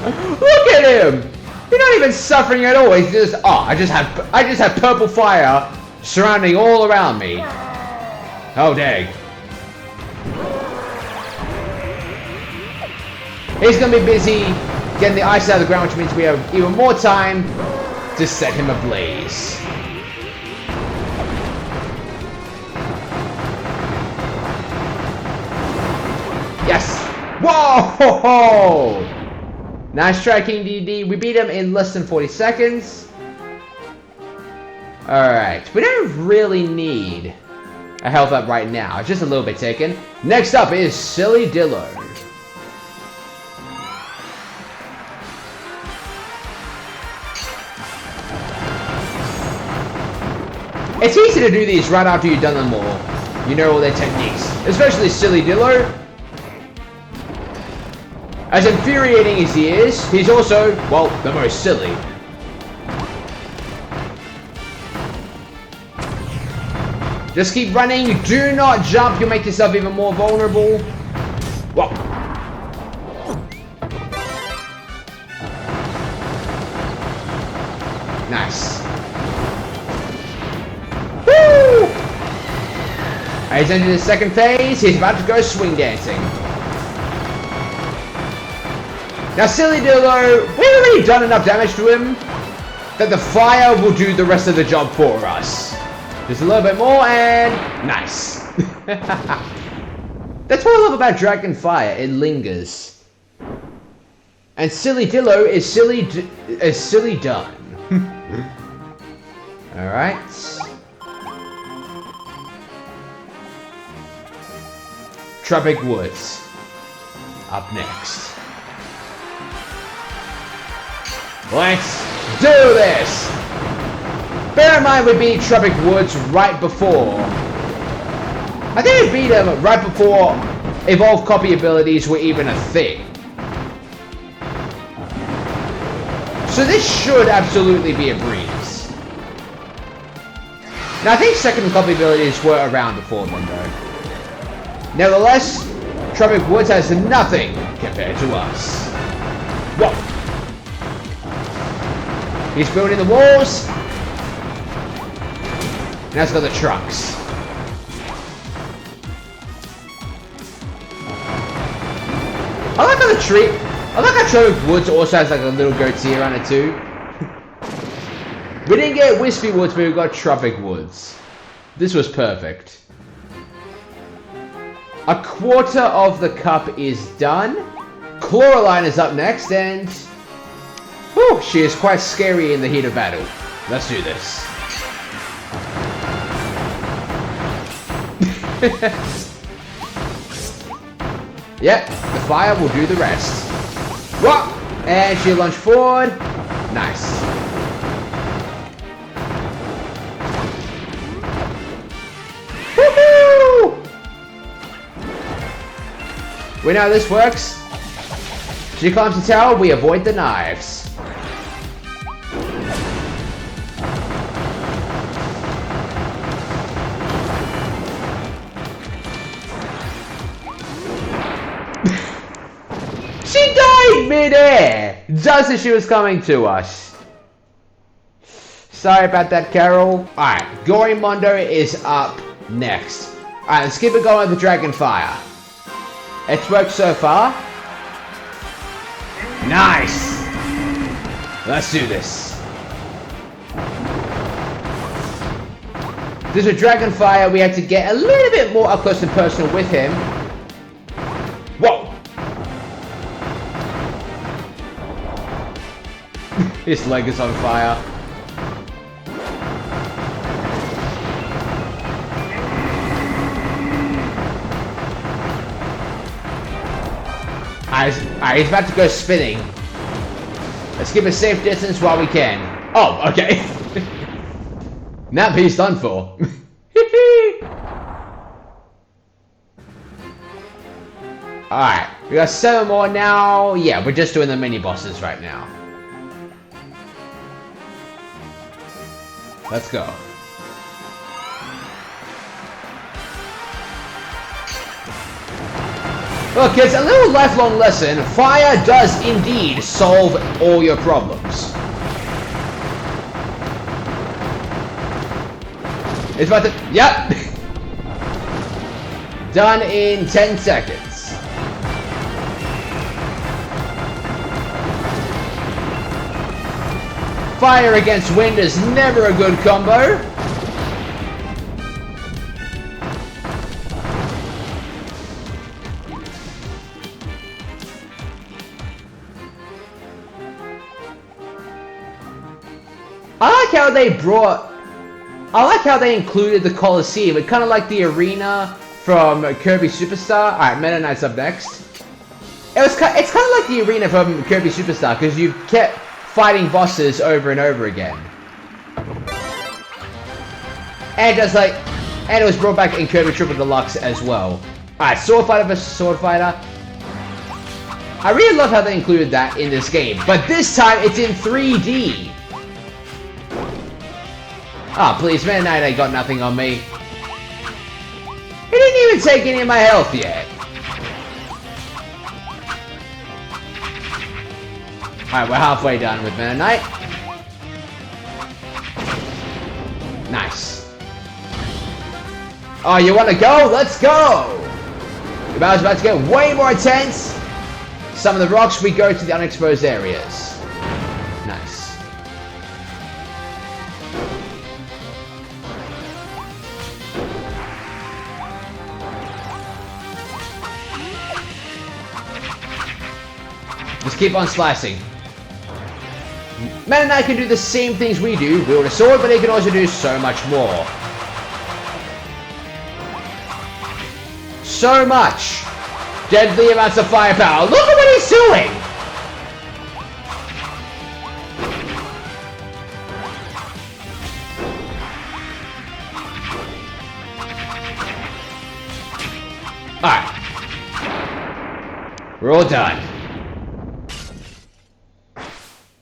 Look at him! You're not even suffering at all. He's just, oh, I just have purple fire surrounding all around me. Oh dang. He's gonna be busy getting the ice out of the ground, which means we have even more time to set him ablaze. Yes! Whoa! Nice try, King DD. We beat him in less than 40 seconds. Alright, we don't really need a health up right now. Just a little bit taken. Next up is Silly Dillo. It's easy to do these right after you've done them all. You know all their techniques. Especially Silly Dillo. As infuriating as he is, he's also, well, the most silly. Just keep running, do not jump, you'll make yourself even more vulnerable. Whoa. Nice. Woo! He's into the second phase, he's about to go swing dancing. Now, Silly Dillo, we've already done enough damage to him that the fire will do the rest of the job for us. Just a little bit more, and nice. That's what I love about Dragon Fire. It lingers. And Silly Dillo is silly done. All right. Tropic Woods. up next. Let's do this! Bear in mind we beat Tropic Woods right before. I think we beat him right before evolved copy abilities were even a thing. So this should absolutely be a breeze. Now I think second copy abilities were around before then though. Nevertheless, Tropic Woods has nothing compared to us. Whoa! He's building the walls. Now it's got the trucks. I like how the tree. I like how Tropic Woods also has like a little goatee around it too. We didn't get Wispy Woods, but we got Tropic Woods. This was perfect. A quarter of the cup is done. Coraline is up next, and whew, she is quite scary in the heat of battle. Let's do this. Yep, the fire will do the rest. Whoa! And she launched forward. Nice. Woohoo! We know how this works. She climbs the tower, we avoid the knives. She died mid-air, just as she was coming to us. Sorry about that, Carol. Alright, Gorimondo is up next. Alright, let's keep it going with the Dragon Fire. It's worked so far. Nice! Let's do this. There's a Dragon Fire, we had to get a little bit more up close and personal with him. Whoa! His leg is on fire. He's about to go spinning. Let's keep a safe distance while we can. Oh, okay. That piece done for. Alright, we got 7 more now. Yeah, we're just doing the mini bosses right now. Let's go. Well, kids, a little lifelong lesson. Fire does indeed solve all your problems. It's about to... Yep! Done in 10 seconds. Fire against wind is never a good combo. I like how they included the Colosseum. It kind of like the arena from Kirby Superstar. Alright, Meta Knight's up next. It's kind of like the arena from Kirby Superstar because you kept fighting bosses over and over again. And just like, and it was brought back in Kirby Triple Deluxe as well. Alright, Sword Fighter vs Sword Fighter. I really love how they included that in this game, but this time it's in 3D. Ah, oh, please, Meta Knight ain't got nothing on me. He didn't even take any of my health yet. Alright, we're halfway done with Meta Knight. Nice. Oh, you want to go? Let's go! The battle's about to get way more intense. Some of the rocks, we go to the unexposed areas. Nice. Just keep on slicing. Meta Knight can do the same things we do, wield a sword, but he can also do so much more. So much! Deadly amounts of firepower. Look at what he's doing! Alright. We're all done.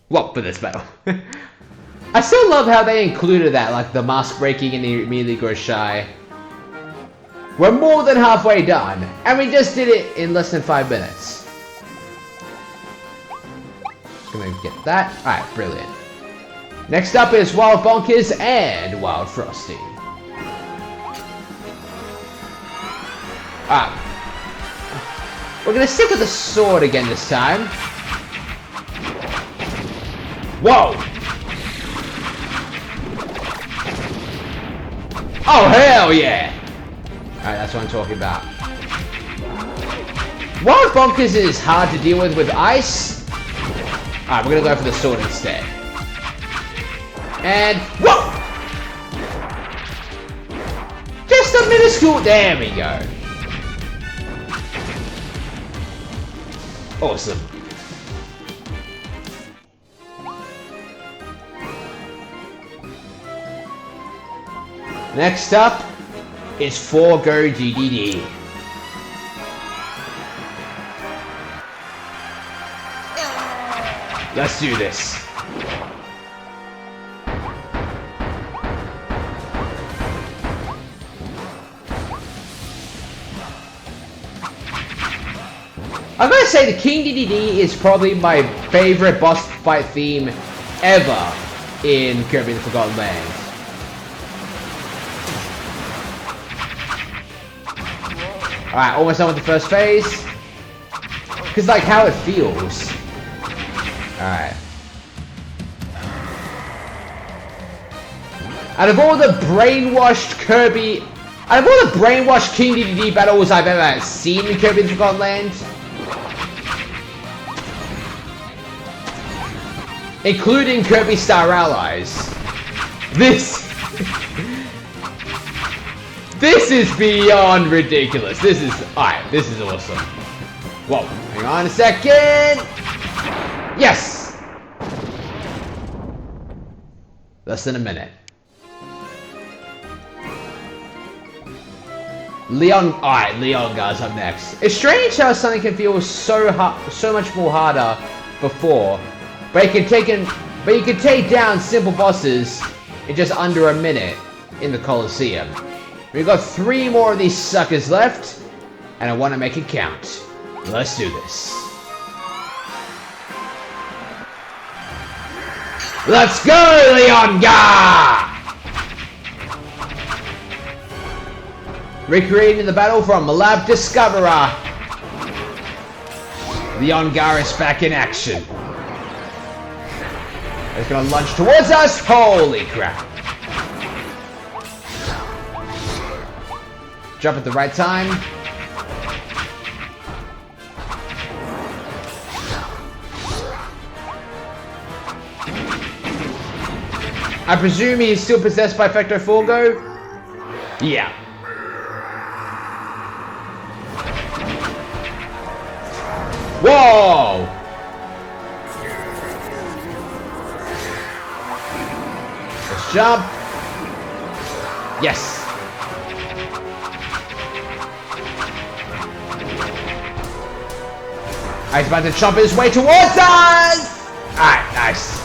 Well, for this battle. I still love how they included that, like the mask breaking and he immediately grows shy. We're more than halfway done, and we just did it in less than 5 minutes. Gonna get that. Alright, brilliant. Next up is Wild Bonkers and Wild Frosty. Alright. We're gonna stick with the sword again this time. Whoa! Oh, hell yeah! Alright, that's what I'm talking about. Wild Bonkers is hard to deal with ice. Alright, we're gonna go for the sword instead. And, whoa! Just a minuscule, there we go. Awesome. Next up is Forgo DDD. Let's do this. I'm gonna say the King DDD is probably my favorite boss fight theme ever in Kirby the Forgotten Land. Alright, almost done with the first phase. Cause like how it feels. Alright. Out of all the brainwashed Kirby... Out of all the brainwashed King DDD battles I've ever seen in Kirby the Forgotten Land, including Kirby Star Allies, this is beyond ridiculous. This is awesome. Whoa, hang on a second. Yes! Less than a minute. Leongar's up next. It's strange how something can feel so much more harder before, but you can take down simple bosses in just under a minute in the Colosseum. We've got 3 more of these suckers left, and I want to make it count. Let's do this. Let's go, Leongar! Recreating the battle from Lab Discoverer. Leongar is back in action. It's gonna lunge towards us. Holy crap. Jump at the right time. I presume he is still possessed by Fecto Forgo? Yeah. Whoa! Let's jump. Yes. He's about to chomp his way towards us! Alright, nice.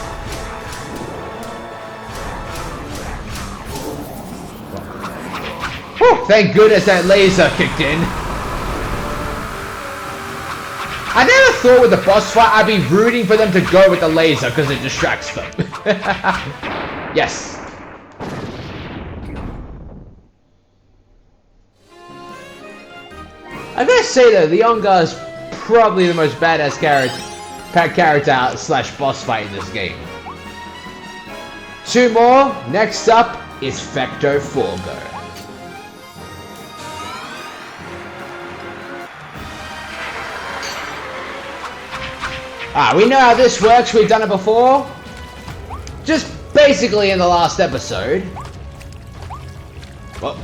Whew, thank goodness that laser kicked in. I never thought with the boss fight I'd be rooting for them to go with the laser because it distracts them. Yes. I gotta say though, Leongar's probably the most badass character slash boss fight in this game. 2 more. Next up is Fecto Forgo. We know how this works. We've done it before. Just basically in the last episode. Well.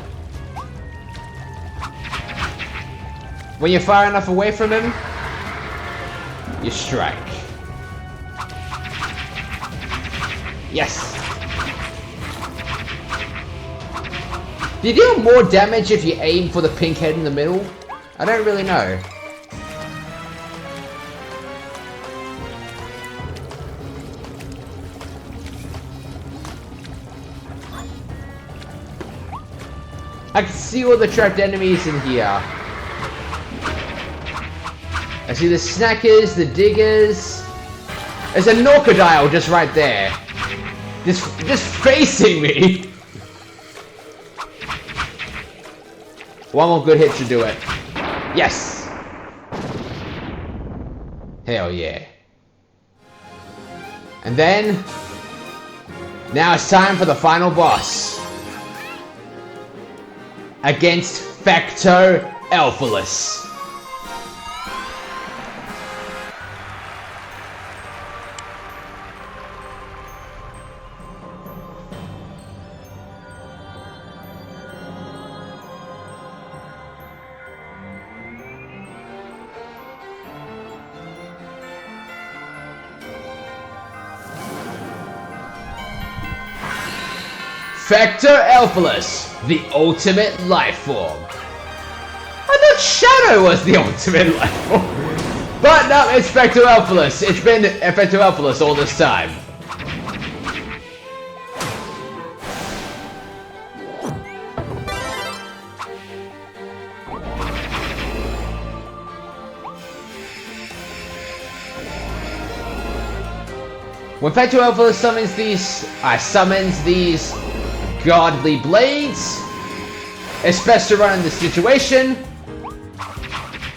When you're far enough away from him, you strike. Yes! Do you deal more damage if you aim for the pink head in the middle? I don't really know. I can see all the trapped enemies in here. I see the snackers, the diggers. There's a crocodile just right there. Just facing me. One more good hit should do it. Yes. Hell yeah. And then, now it's time for the final boss. Against Facto Elphalus. Facto Elphalus, the ultimate life form. I thought Shadow was the ultimate life form. But no, it's Facto Elphalus. It's been Facto Elphalus all this time. When Facto Elphalus summons these godly blades, it's best to run in this situation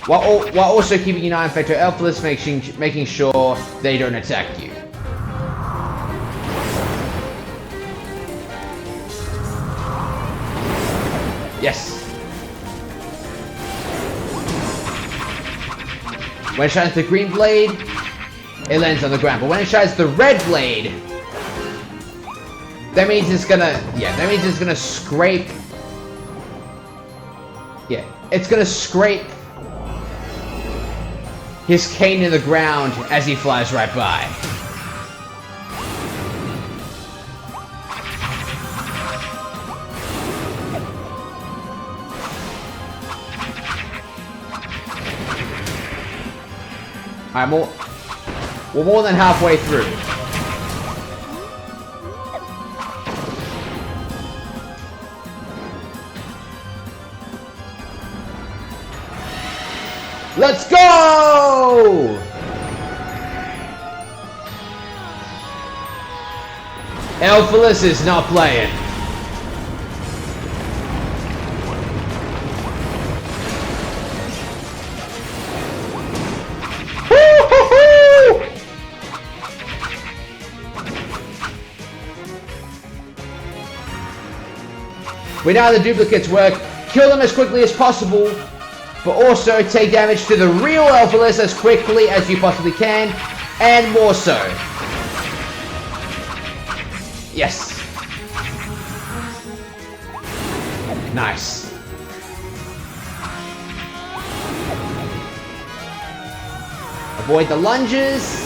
while also keeping an eye on Facto Elphalus, making sure they don't attack you. Yes. When it shines the green blade, it lands on the ground, but when it shines the red blade, that means it's gonna scrape. Yeah, it's gonna scrape his cane in the ground as he flies right by. Alright, we're more than halfway through. Let's go! Elphalus is not playing. We know how the duplicates work. Kill them as quickly as possible, but also take damage to the real Elphalus as quickly as you possibly can, and more so. Yes. Nice. Avoid the lunges.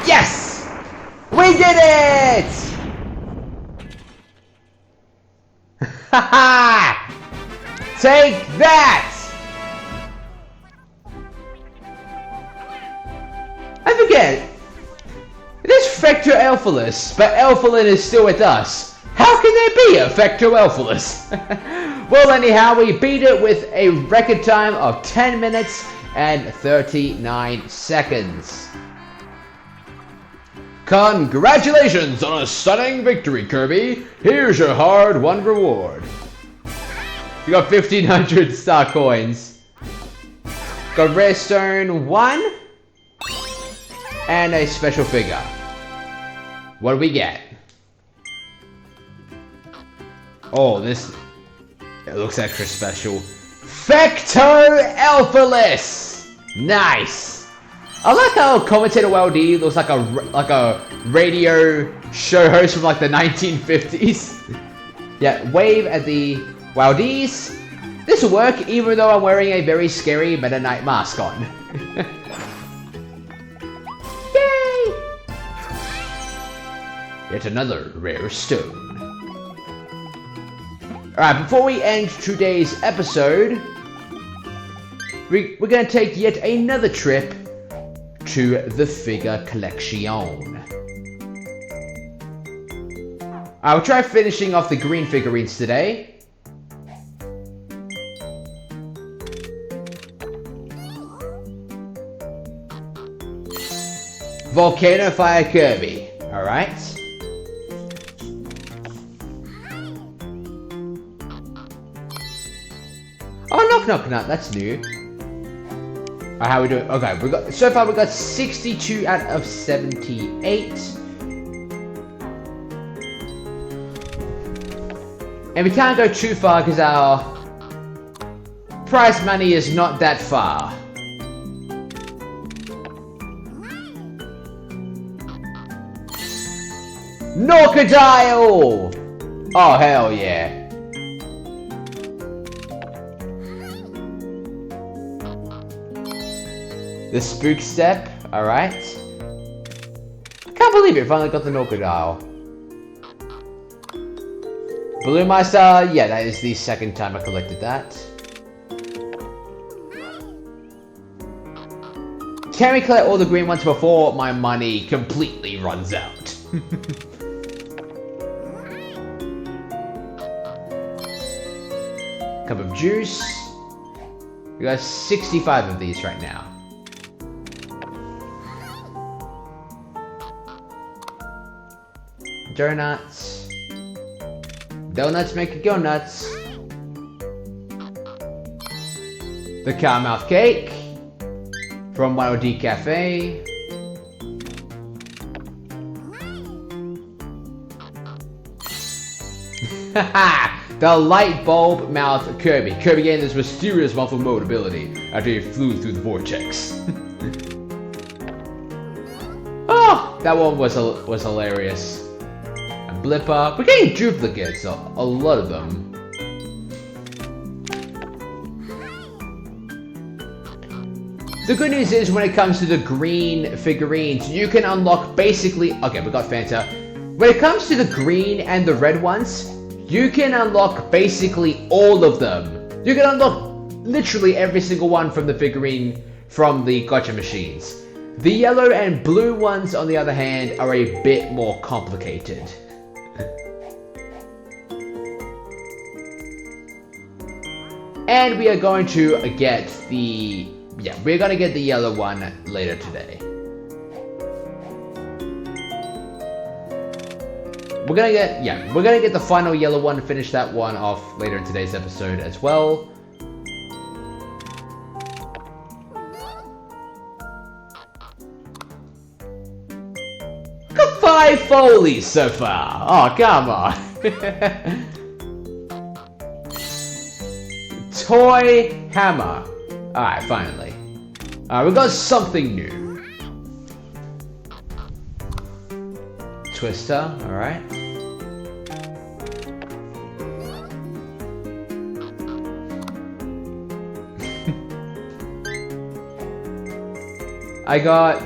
Yes! We did it! Haha! Take that! I forget. It is Facto Elphalus, but Elphalin is still with us. How can there be a Facto Elphalus? Well, anyhow, we beat it with a record time of 10 minutes and 39 seconds. Congratulations on a stunning victory, Kirby. Here's your hard-won reward. You got 1,500 star coins. Got rare stone 1 and a special figure. What do we get? Oh, this it looks extra special. Facto Elphalus. Nice. I like how commentator WildD looks like a radio show host from like the 1950s. Yeah, wave at the WildDs. This will work even though I'm wearing a very scary Meta Knight mask on. Yay! Yet another rare stone. Alright, before we end today's episode, we're going to take yet another trip to the figure collection. I'll try finishing off the green figurines today. Volcano Fire Kirby. Alright. Oh, knock. That's new. How are we doing? Okay, so far we got 62 out of 78. And we can't go too far because our prize money is not that far. Norcodile! Oh, hell yeah. The Spook Step, alright. Can't believe it, finally got the Norcodile. Blue Meister, yeah, that is the second time I collected that. Can we collect all the green ones before my money completely runs out? Cup of juice. We got 65 of these right now. Donuts. Donuts make it go nuts. The Cowmouth Cake from YOD Cafe. Haha! The Light Bulb Mouth Kirby. Kirby gained this mysterious muffle mode ability after he flew through the vortex. Oh, that one was hilarious. Blipper. We're getting duplicates, a lot of them. The good news is when it comes to the green figurines, you can unlock basically... Okay, we got Fanta. When it comes to the green and the red ones, you can unlock basically all of them. You can unlock literally every single one from the figurine from the gacha machines. The yellow and blue ones, on the other hand, are a bit more complicated. And we are going to get the... Yeah, we're going to get the yellow one later today. We're going to get the final yellow one and finish that one off later in today's episode as well. Got 5 Foleys so far. Oh, come on. Toy Hammer. Alright, finally. Alright, we got something new. Twister, alright. I got...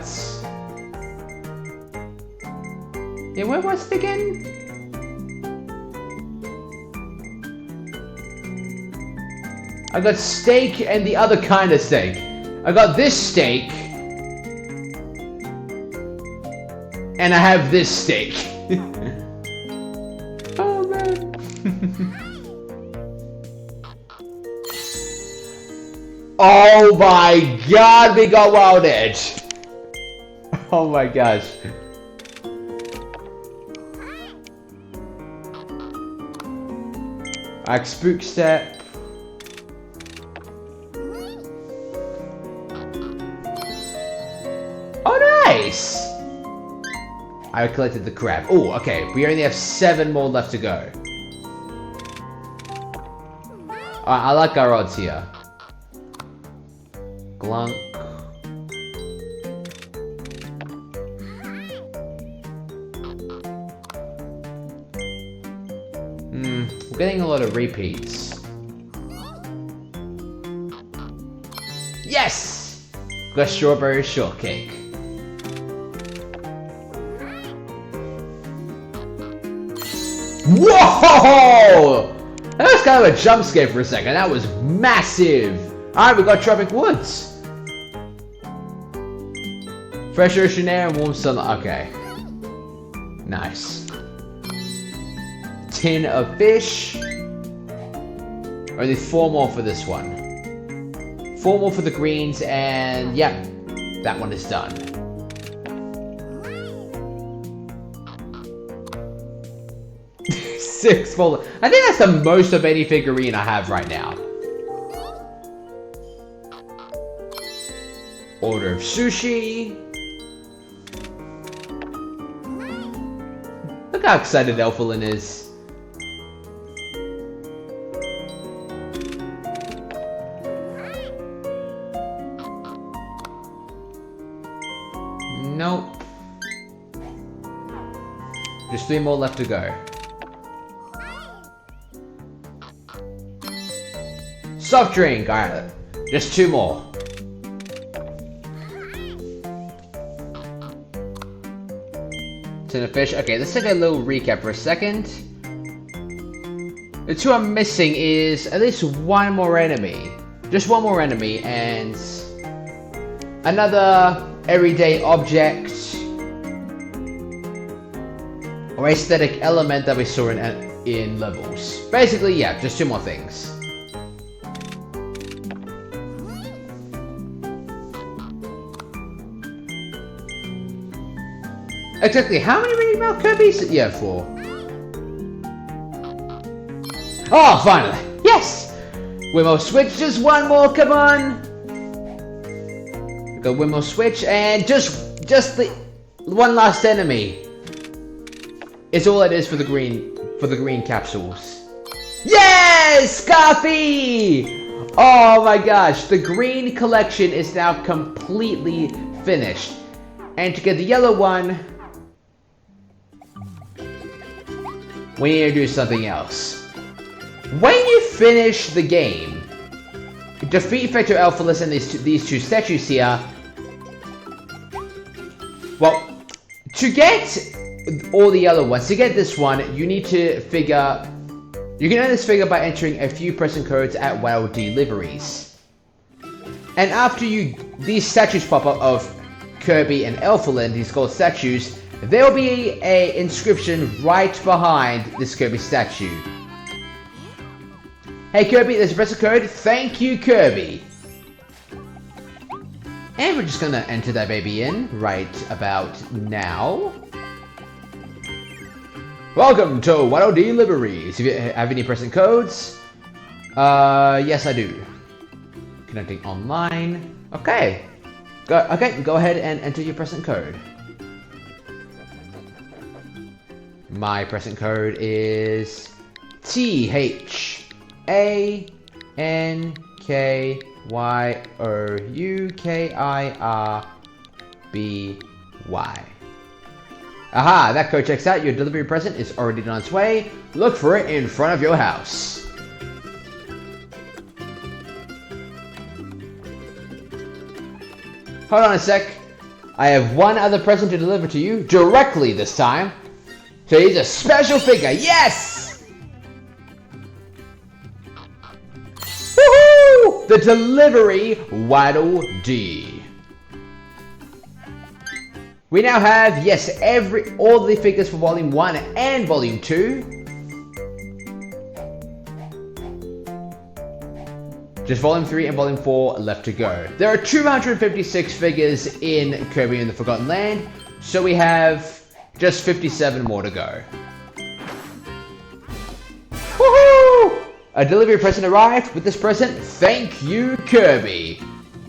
Yeah, where was it again? I got steak and the other kind of steak. I got this steak. And I have this steak. Oh man. Oh my god, we got Wild Edge. Oh my gosh. Alright, Spook Step. Oh, nice! I collected the crab. Oh, okay. We only have 7 more left to go. I like our odds here. Glunk. We're getting a lot of repeats. Yes! Got strawberry shortcake. Whoa! That was kind of a jump scare for a second. That was massive. Alright, we got Tropic Woods. Fresh ocean air and warm sunlight. Okay. Nice. Tin of fish. Only 4 more for this one. 4 more for the greens, and yep, that one is done. Six full. I think that's the most of any figurine I have right now. Order of sushi. Look how excited Elfilin is. Nope. Just 3 more left to go. Soft drink, alright. Just 2 more. Tin of fish. Okay, let's take a little recap for a second. The 2 I'm missing is at least 1 more enemy. Just 1 more enemy and another everyday object or aesthetic element that we saw in levels. Basically, yeah, just 2 more things. Exactly, how many mini mouth Kirby's? Yeah, 4. Oh, finally! Yes! Wimmo switch, just 1 more, come on! We got Wimmo switch, and just the 1 last enemy. It's all it is for the green capsules. Yes! Scarfy! Oh my gosh, the green collection is now completely finished. And to get the yellow one, we need to do something else. When you finish the game, defeat Factor Elfilis and these two statues here. Well, to get all the other ones, to get this one, you need to figure. You can earn this figure by entering a few present codes at WoW deliveries. And after these statues pop up of Kirby and Elfilin, these gold statues, there will be an inscription right behind this Kirby statue. Hey Kirby, there's a present code. Thank you, Kirby. And we're just gonna enter that baby in right about now. Welcome to WoW Deliveries. If you have any present codes, yes I do. Connecting online. Okay. Go ahead and enter your present code. My present code is THANKYOUKIRBY. Aha, that code checks out. Your delivery present is already on its way. Look for it in front of your house. Hold on a sec. I have 1 other present to deliver to you directly this time. So he's a special figure. Yes! Woohoo! The delivery Waddle D. We now have, yes, all the figures for Volume 1 and Volume 2. Just Volume 3 and Volume 4 left to go. There are 256 figures in Kirby and the Forgotten Land, so we have just 57 more to go. Woohoo! A delivery present arrived. With this present, thank you, Kirby.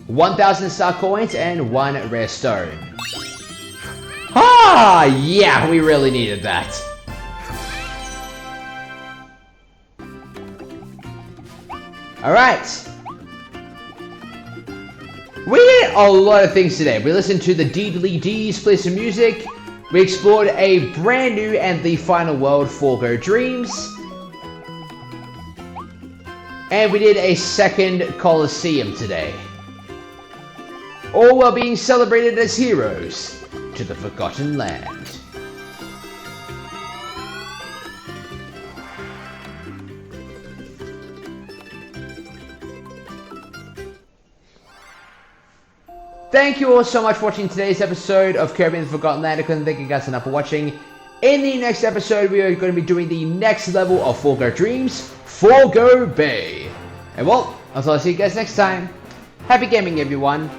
1,000 star coins and 1 rare stone. Ah, yeah, we really needed that. Alright. We did a lot of things today. We listened to the Deedly D's play some music. We explored a brand new and the final world, Forgo Dreams. And we did a second Colosseum today. All while being celebrated as heroes to the Forgotten Land. Thank you all so much for watching today's episode of Kirby and the Forgotten Land. I couldn't thank you guys enough for watching. In the next episode, we are going to be doing the next level of Forgo Dreams, Forgo Bay. And well, I'll see you guys next time. Happy gaming, everyone.